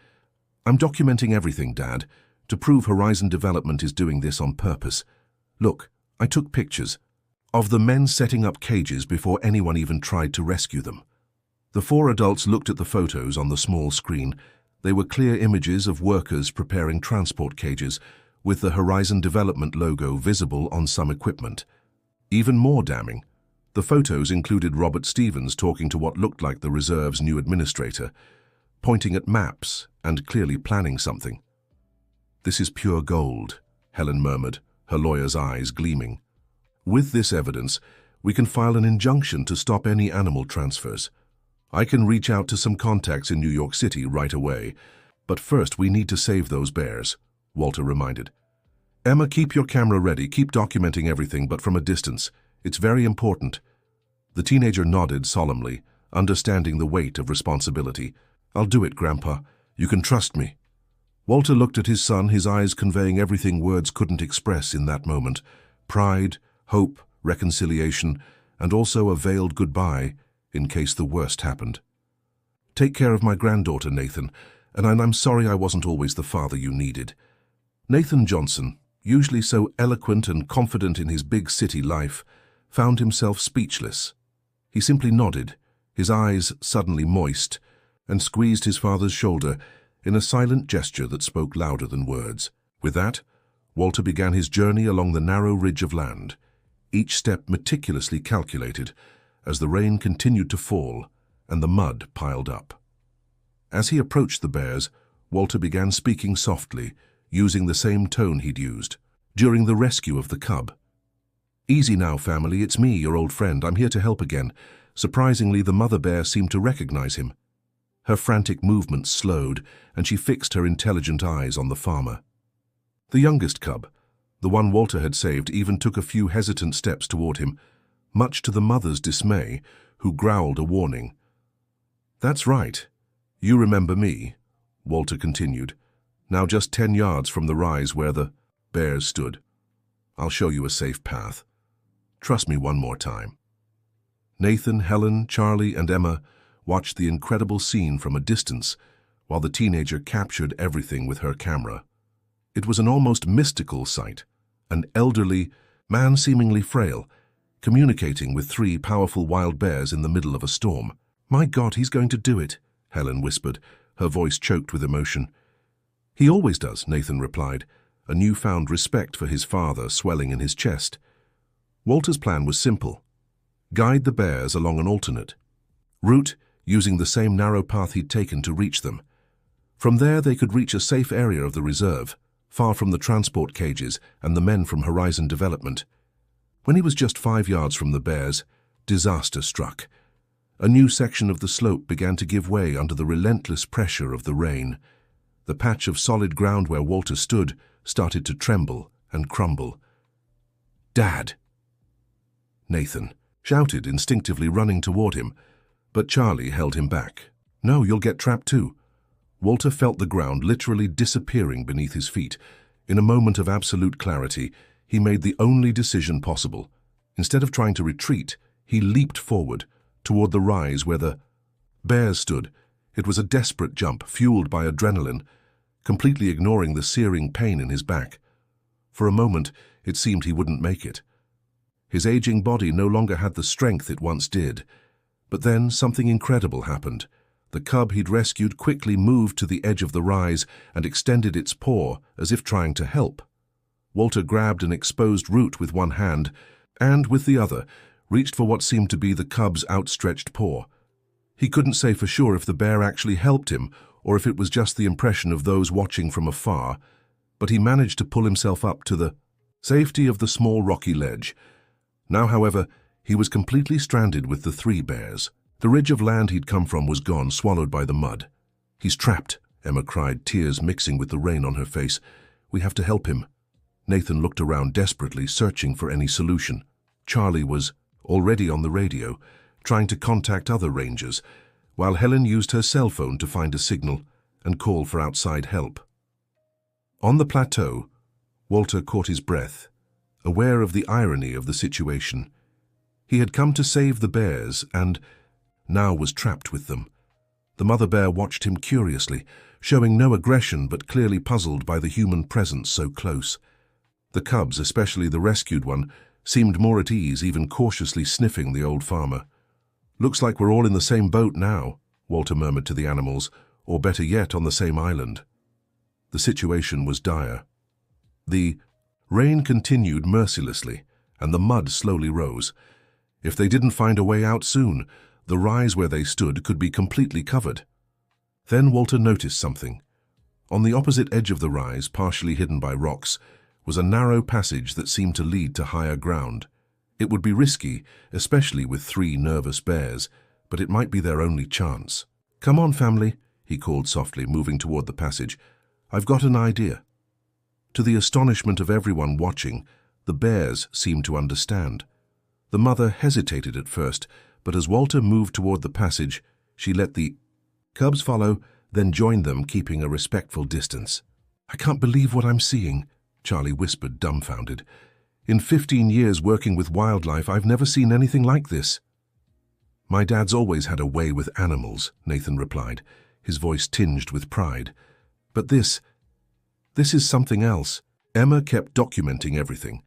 I'm documenting everything, Dad, to prove Horizon Development is doing this on purpose. Look, I took pictures of the men setting up cages before anyone even tried to rescue them. The 4 adults looked at the photos on the small screen. They were clear images of workers preparing transport cages, with the Horizon Development logo visible on some equipment. Even more damning, the photos included Robert Stevens talking to what looked like the reserve's new administrator, pointing at maps and clearly planning something. This is pure gold, Helen murmured, her lawyer's eyes gleaming. With this evidence, we can file an injunction to stop any animal transfers. I can reach out to some contacts in New York City right away, but first we need to save those bears, Walter reminded. Emma, keep your camera ready, keep documenting everything, but from a distance. It's very important. The teenager nodded solemnly, understanding the weight of responsibility. I'll do it, Grandpa. You can trust me. Walter looked at his son, his eyes conveying everything words couldn't express in that moment. Pride, hope, reconciliation, and also a veiled goodbye in case the worst happened. Take care of my granddaughter, Nathan, and I'm sorry I wasn't always the father you needed. Nathan Johnson, usually so eloquent and confident in his big city life, found himself speechless. He simply nodded, his eyes suddenly moist, and squeezed his father's shoulder in a silent gesture that spoke louder than words. With that, Walter began his journey along the narrow ridge of land, each step meticulously calculated as the rain continued to fall and the mud piled up. As he approached the bears, Walter began speaking softly, using the same tone he'd used during the rescue of the cub. Easy now, family, it's me, your old friend. I'm here to help again. Surprisingly, the mother bear seemed to recognize him. Her frantic movements slowed, and she fixed her intelligent eyes on the farmer. The youngest cub, the one Walter had saved, even took a few hesitant steps toward him, much to the mother's dismay, who growled a warning. That's right. You remember me, Walter continued, now just 10 yards from the rise where the bears stood. I'll show you a safe path. Trust me one more time. Nathan, Helen, Charlie, and Emma watched the incredible scene from a distance while the teenager captured everything with her camera. It was an almost mystical sight, an elderly man seemingly frail, communicating with 3 powerful wild bears in the middle of a storm. My God, he's going to do it, Helen whispered, her voice choked with emotion. He always does, Nathan replied, a newfound respect for his father swelling in his chest. Walter's plan was simple. Guide the bears along an alternate route, using the same narrow path he'd taken to reach them. From there they could reach a safe area of the reserve, far from the transport cages and the men from Horizon Development. When he was just 5 yards from the bears, disaster struck. A new section of the slope began to give way under the relentless pressure of the rain. The patch of solid ground where Walter stood started to tremble and crumble. "Dad!" Nathan shouted, instinctively running toward him, but Charlie held him back. "No, you'll get trapped too." Walter felt the ground literally disappearing beneath his feet. In a moment of absolute clarity, he made the only decision possible. Instead of trying to retreat, he leaped forward, toward the rise where the bears stood. It was a desperate jump, fueled by adrenaline, completely ignoring the searing pain in his back. For a moment, it seemed he wouldn't make it. His aging body no longer had the strength it once did. But then something incredible happened. The cub he'd rescued quickly moved to the edge of the rise and extended its paw as if trying to help. Walter grabbed an exposed root with one hand and, with the other, reached for what seemed to be the cub's outstretched paw. He couldn't say for sure if the bear actually helped him or if it was just the impression of those watching from afar, but he managed to pull himself up to the safety of the small rocky ledge. Now, however, he was completely stranded with the 3 bears. The ridge of land he'd come from was gone, swallowed by the mud. "He's trapped," Emma cried, tears mixing with the rain on her face. "We have to help him." Nathan looked around desperately, searching for any solution. Charlie was already on the radio, trying to contact other rangers, while Helen used her cell phone to find a signal and call for outside help. On the plateau, Walter caught his breath, aware of the irony of the situation. He had come to save the bears and now was trapped with them. The mother bear watched him curiously, showing no aggression but clearly puzzled by the human presence so close. The cubs, especially the rescued one, seemed more at ease, even cautiously sniffing the old farmer. "Looks like we're all in the same boat now," Walter murmured to the animals, "or better yet, on the same island." The situation was dire. The rain continued mercilessly, and the mud slowly rose. If they didn't find a way out soon, the rise where they stood could be completely covered. Then Walter noticed something. On the opposite edge of the rise, partially hidden by rocks, was a narrow passage that seemed to lead to higher ground. It would be risky, especially with 3 nervous bears, but it might be their only chance. "Come on, family," he called softly, moving toward the passage. "I've got an idea." To the astonishment of everyone watching, the bears seemed to understand. The mother hesitated at first, but as Walter moved toward the passage, she let the cubs follow, then joined them, keeping a respectful distance. "I can't believe what I'm seeing," Charlie whispered, dumbfounded. "In 15 years working with wildlife, I've never seen anything like this." "My dad's always had a way with animals," Nathan replied, his voice tinged with pride. "But this is something else." Emma kept documenting everything,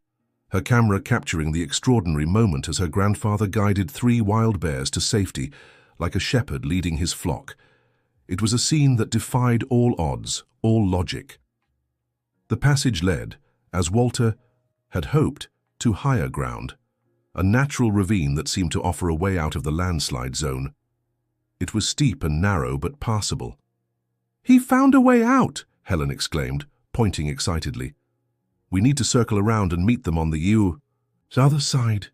her camera capturing the extraordinary moment as her grandfather guided 3 wild bears to safety, like a shepherd leading his flock. It was a scene that defied all odds, all logic. The passage led, as Walter had hoped, to higher ground, a natural ravine that seemed to offer a way out of the landslide zone. It was steep and narrow, but passable. "He found a way out!" Helen exclaimed, pointing excitedly. "We need to circle around and meet them on the other side."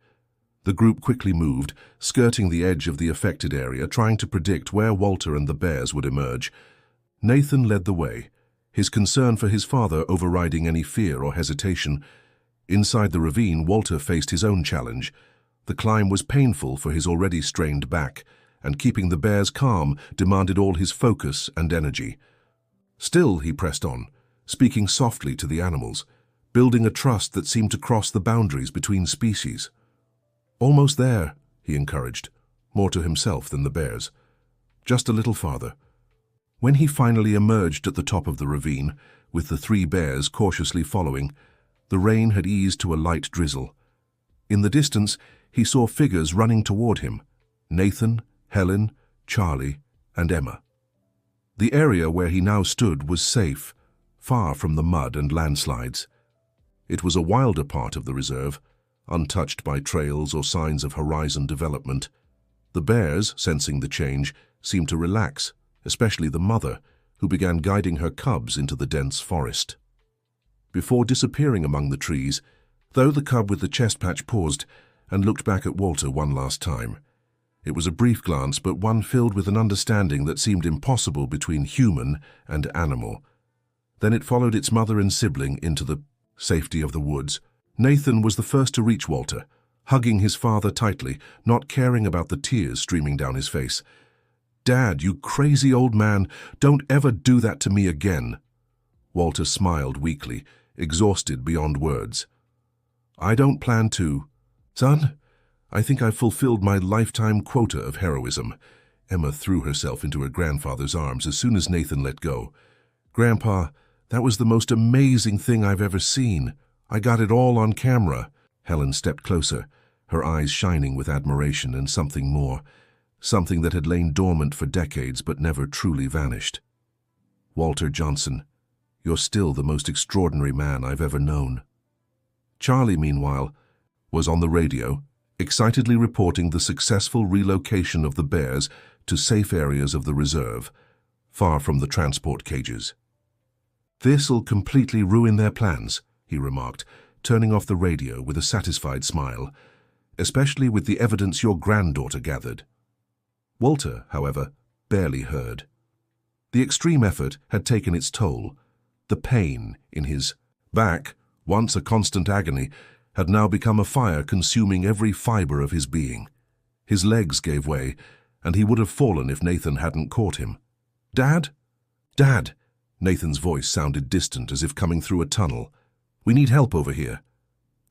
The group quickly moved, skirting the edge of the affected area, trying to predict where Walter and the bears would emerge. Nathan led the way, his concern for his father overriding any fear or hesitation. Inside the ravine, Walter faced his own challenge. The climb was painful for his already strained back, and keeping the bears calm demanded all his focus and energy. Still, he pressed on, speaking softly to the animals, building a trust that seemed to cross the boundaries between species. "Almost there," he encouraged, more to himself than the bears. "Just a little farther." When he finally emerged at the top of the ravine, with the 3 bears cautiously following, the rain had eased to a light drizzle. In the distance, he saw figures running toward him: Nathan, Helen, Charlie, and Emma. The area where he now stood was safe, far from the mud and landslides. It was a wilder part of the reserve, untouched by trails or signs of horizon development. The bears, sensing the change, seemed to relax, especially the mother, who began guiding her cubs into the dense forest. Before disappearing among the trees, though the cub with the chest patch paused and looked back at Walter one last time. It was a brief glance, but one filled with an understanding that seemed impossible between human and animal. Then it followed its mother and sibling into the safety of the woods. Nathan was the first to reach Walter, hugging his father tightly, not caring about the tears streaming down his face. "Dad, you crazy old man, don't ever do that to me again." Walter smiled weakly, exhausted beyond words. "I don't plan to. Son, I think I've fulfilled my lifetime quota of heroism." Emma threw herself into her grandfather's arms as soon as Nathan let go. "Grandpa, that was the most amazing thing I've ever seen. I got it all on camera." Helen stepped closer, her eyes shining with admiration and something more, something that had lain dormant for decades but never truly vanished. "Walter Johnson, you're still the most extraordinary man I've ever known." Charlie, meanwhile, was on the radio, excitedly reporting the successful relocation of the bears to safe areas of the reserve, far from the transport cages. "This'll completely ruin their plans," he remarked, turning off the radio with a satisfied smile, "especially with the evidence your granddaughter gathered." Walter, however, barely heard. The extreme effort had taken its toll. The pain in his back, once a constant agony, had now become a fire consuming every fiber of his being. His legs gave way, and he would have fallen if Nathan hadn't caught him. "Dad? Dad!" Nathan's voice sounded distant, as if coming through a tunnel. "We need help over here."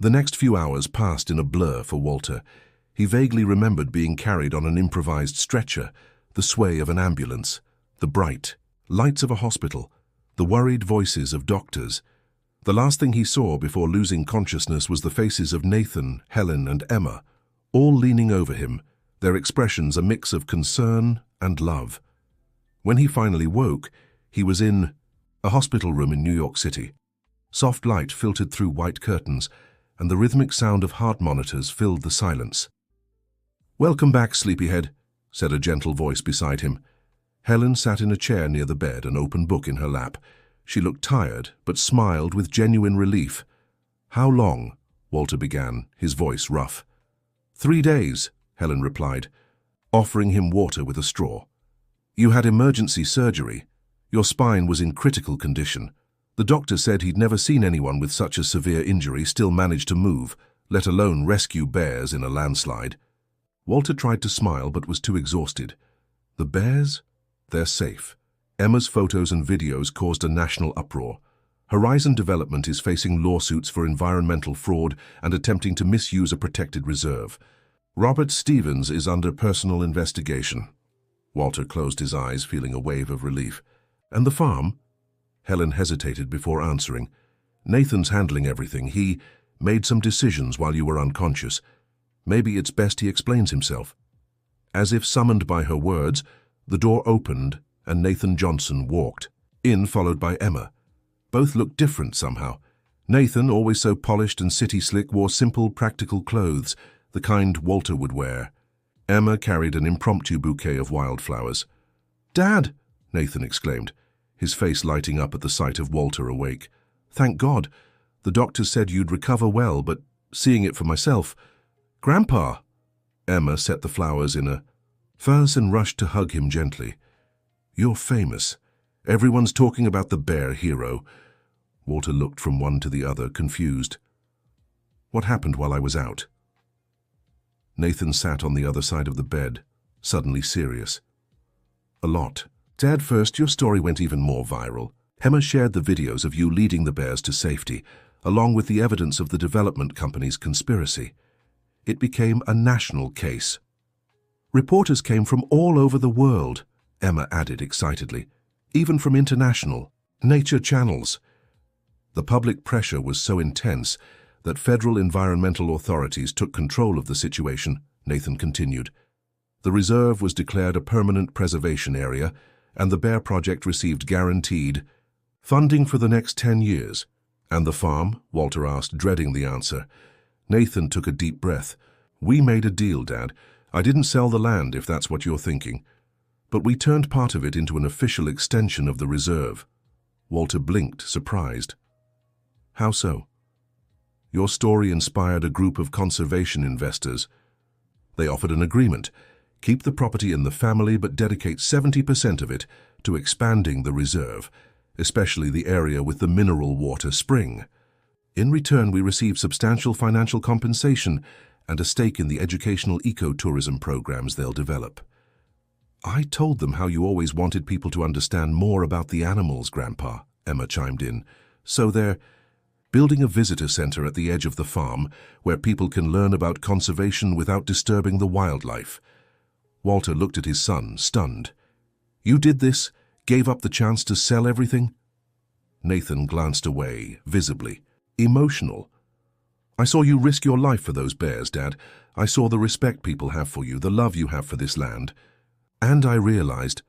The next few hours passed in a blur for Walter. He vaguely remembered being carried on an improvised stretcher, the sway of an ambulance, the bright lights of a hospital, the worried voices of doctors. The last thing he saw before losing consciousness was the faces of Nathan, Helen, and Emma, all leaning over him, their expressions a mix of concern and love. When he finally woke, he was in a hospital room in New York City. Soft light filtered through white curtains, and the rhythmic sound of heart monitors filled the silence. "Welcome back, sleepyhead," said a gentle voice beside him. Helen sat in a chair near the bed, an open book in her lap. She looked tired, but smiled with genuine relief. "How long?" Walter began, his voice rough. 3 days, Helen replied, offering him water with a straw. "You had emergency surgery. Your spine was in critical condition. The doctor said he'd never seen anyone with such a severe injury still manage to move, let alone rescue bears in a landslide." Walter tried to smile but was too exhausted. The bears? They're safe. Emma's photos and videos caused a national uproar. Horizon Development is facing lawsuits for environmental fraud and attempting to misuse a protected reserve. Robert Stevens is under personal investigation. Walter closed his eyes, feeling a wave of relief. "And the farm?" Helen hesitated before answering. "Nathan's handling everything. He made some decisions while you were unconscious. Maybe it's best he explains himself." As if summoned by her words, the door opened and Nathan Johnson walked in, followed by Emma. Both looked different somehow. Nathan, always so polished and city-slick, wore simple, practical clothes, the kind Walter would wear. Emma carried an impromptu bouquet of wildflowers. "Dad!" Nathan exclaimed, his face lighting up at the sight of Walter awake. "Thank God. The doctor said you'd recover well, but seeing it for myself—" "Grandpa!" Emma set the flowers in a vase and rushed to hug him gently. "You're famous. Everyone's talking about the bear hero." Walter looked from one to the other, confused. "What happened while I was out?" Nathan sat on the other side of the bed, suddenly serious. "A lot. Dad, first, your story went even more viral. Emma shared the videos of you leading the bears to safety, along with the evidence of the development company's conspiracy. It became a national case. Reporters came from all over the world," Emma added excitedly, "even from international nature channels." The public pressure was so intense that federal environmental authorities took control of the situation, Nathan continued. The reserve was declared a permanent preservation area, and the Bear Project received guaranteed funding for the next 10 years. "And the farm?" Walter asked, dreading the answer. Nathan took a deep breath. "We made a deal, Dad. I didn't sell the land, if that's what you're thinking. But we turned part of it into an official extension of the reserve." Walter blinked, surprised. "How so?" Your story inspired a group of conservation investors. They offered an agreement: keep the property in the family but dedicate 70% of it to expanding the reserve, especially the area with the mineral water spring. In return, we received substantial financial compensation and a stake in the educational ecotourism programs they'll develop. I told them how you always wanted people to understand more about the animals, Grandpa, Emma chimed in. So they're building a visitor center at the edge of the farm where people can learn about conservation without disturbing the wildlife. Walter looked at his son, stunned. You did this? Gave up the chance to sell everything? Nathan glanced away, visibly emotional. I saw you risk your life for those bears, Dad. I saw the respect people have for you, the love you have for this land. And I realized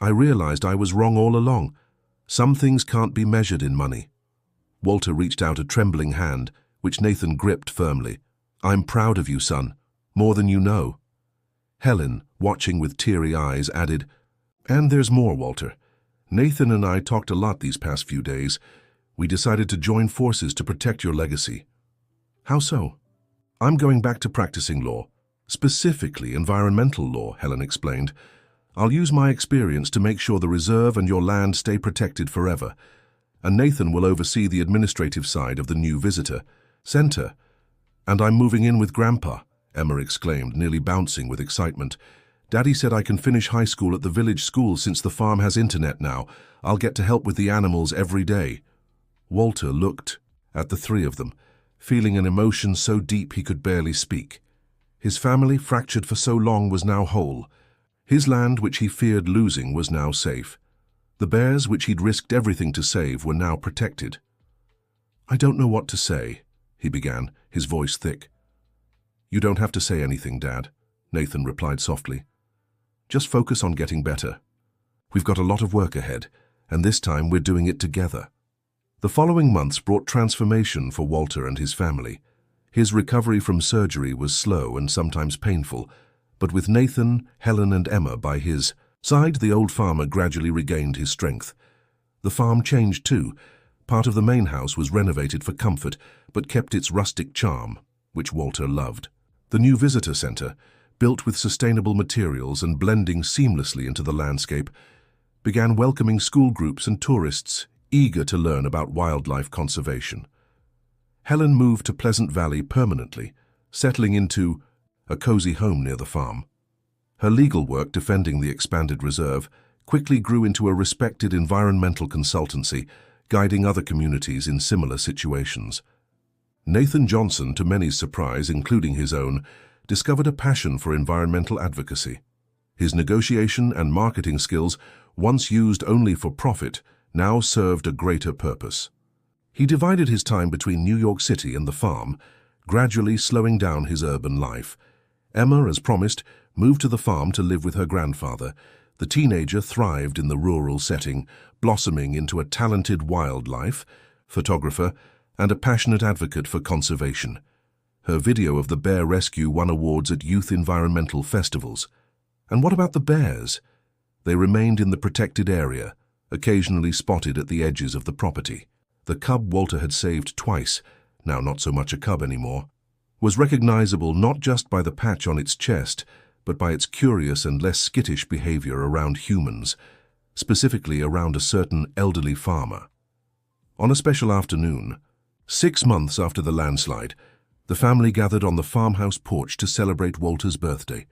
I was wrong all along. Some things can't be measured in money. Walter reached out a trembling hand, which Nathan gripped firmly. I'm proud of you, son, more than you know. Helen, watching with teary eyes, added, and there's more, Walter. Nathan and I talked a lot these past few days. We decided to join forces to protect your legacy. How so? I'm going back to practicing law, specifically environmental law, Helen explained. I'll use my experience to make sure the reserve and your land stay protected forever. And Nathan will oversee the administrative side of the new visitor center. And I'm moving in with Grandpa, Emma exclaimed, nearly bouncing with excitement. Daddy said I can finish high school at the village school since the farm has internet now. I'll get to help with the animals every day. Walter looked at the three of them, feeling an emotion so deep he could barely speak. His family, fractured for so long, was now whole. His land, which he feared losing, was now safe. The bears, which he'd risked everything to save, were now protected. I don't know what to say, he began, his voice thick. You don't have to say anything, Dad, Nathan replied softly. Just focus on getting better. We've got a lot of work ahead, and this time we're doing it together. The following months brought transformation for Walter and his family. His recovery from surgery was slow and sometimes painful, but with Nathan, Helen, and Emma by his side, the old farmer gradually regained his strength. The farm changed too. Part of the main house was renovated for comfort, but kept its rustic charm, which Walter loved. The new visitor center, built with sustainable materials and blending seamlessly into the landscape, began welcoming school groups and tourists eager to learn about wildlife conservation. Helen moved to Pleasant Valley permanently, settling into a cozy home near the farm. Her legal work defending the expanded reserve quickly grew into a respected environmental consultancy, guiding other communities in similar situations. Nathan Johnson, to many's surprise, including his own, discovered a passion for environmental advocacy. His negotiation and marketing skills, once used only for profit, now served a greater purpose. He divided his time between New York City and the farm, gradually slowing down his urban life. Emma, as promised, moved to the farm to live with her grandfather. The teenager thrived in the rural setting, blossoming into a talented wildlife photographer and a passionate advocate for conservation. Her video of the bear rescue won awards at youth environmental festivals. And what about the bears? They remained in the protected area, occasionally spotted at the edges of the property. The cub Walter had saved twice, now not so much a cub anymore, was recognizable not just by the patch on its chest, but by its curious and less skittish behavior around humans, specifically around a certain elderly farmer. On a special afternoon, 6 months after the landslide, the family gathered on the farmhouse porch to celebrate Walter's birthday.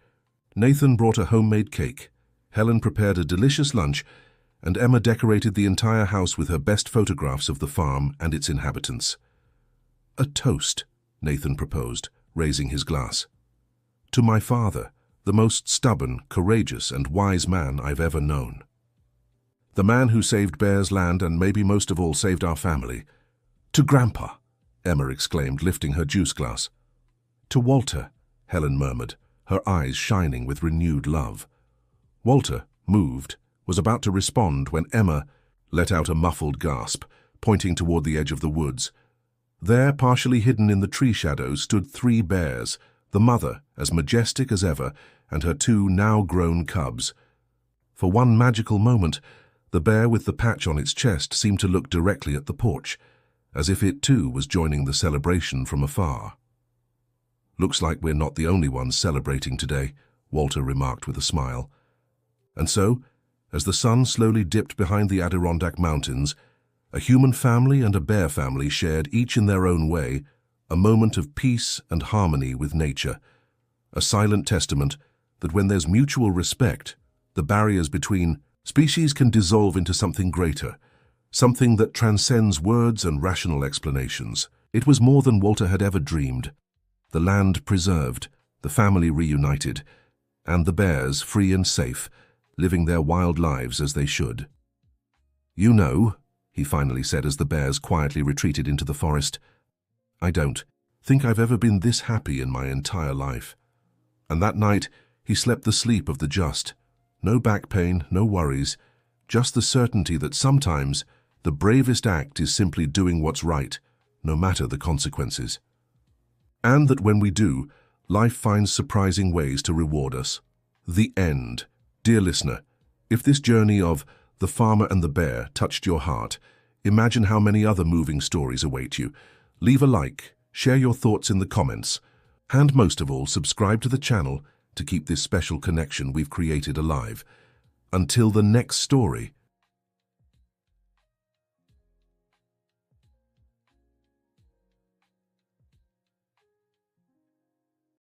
Nathan brought a homemade cake, Helen prepared a delicious lunch, and Emma decorated the entire house with her best photographs of the farm and its inhabitants. A toast, Nathan proposed, raising his glass. To my father, the most stubborn, courageous, and wise man I've ever known. The man who saved Bear's land and maybe most of all saved our family. To Grandpa, Emma exclaimed, lifting her juice glass. To Walter, Helen murmured, her eyes shining with renewed love. Walter, moved, was about to respond when Emma let out a muffled gasp, pointing toward the edge of the woods. There, partially hidden in the tree shadows, stood 3 bears, the mother, as majestic as ever, and her 2 now-grown cubs. For one magical moment, the bear with the patch on its chest seemed to look directly at the porch. as if it too was joining the celebration from afar. "Looks like we're not the only ones celebrating today," Walter remarked with a smile. And so, as the sun slowly dipped behind the Adirondack Mountains, a human family and a bear family shared, each in their own way, a moment of peace and harmony with nature, a silent testament that when there's mutual respect, the barriers between species can dissolve into something greater, something that transcends words and rational explanations. It was more than Walter had ever dreamed. The land preserved, the family reunited, and the bears free and safe, living their wild lives as they should. "You know," he finally said as the bears quietly retreated into the forest, "I don't think I've ever been this happy in my entire life." And that night, he slept the sleep of the just. No back pain, no worries, just the certainty that sometimes the bravest act is simply doing what's right, no matter the consequences. And that when we do, life finds surprising ways to reward us. The end. Dear listener, if this journey of The Farmer and the Bear touched your heart, imagine how many other moving stories await you. Leave a like, share your thoughts in the comments, and most of all, subscribe to the channel to keep this special connection we've created alive. Until the next story,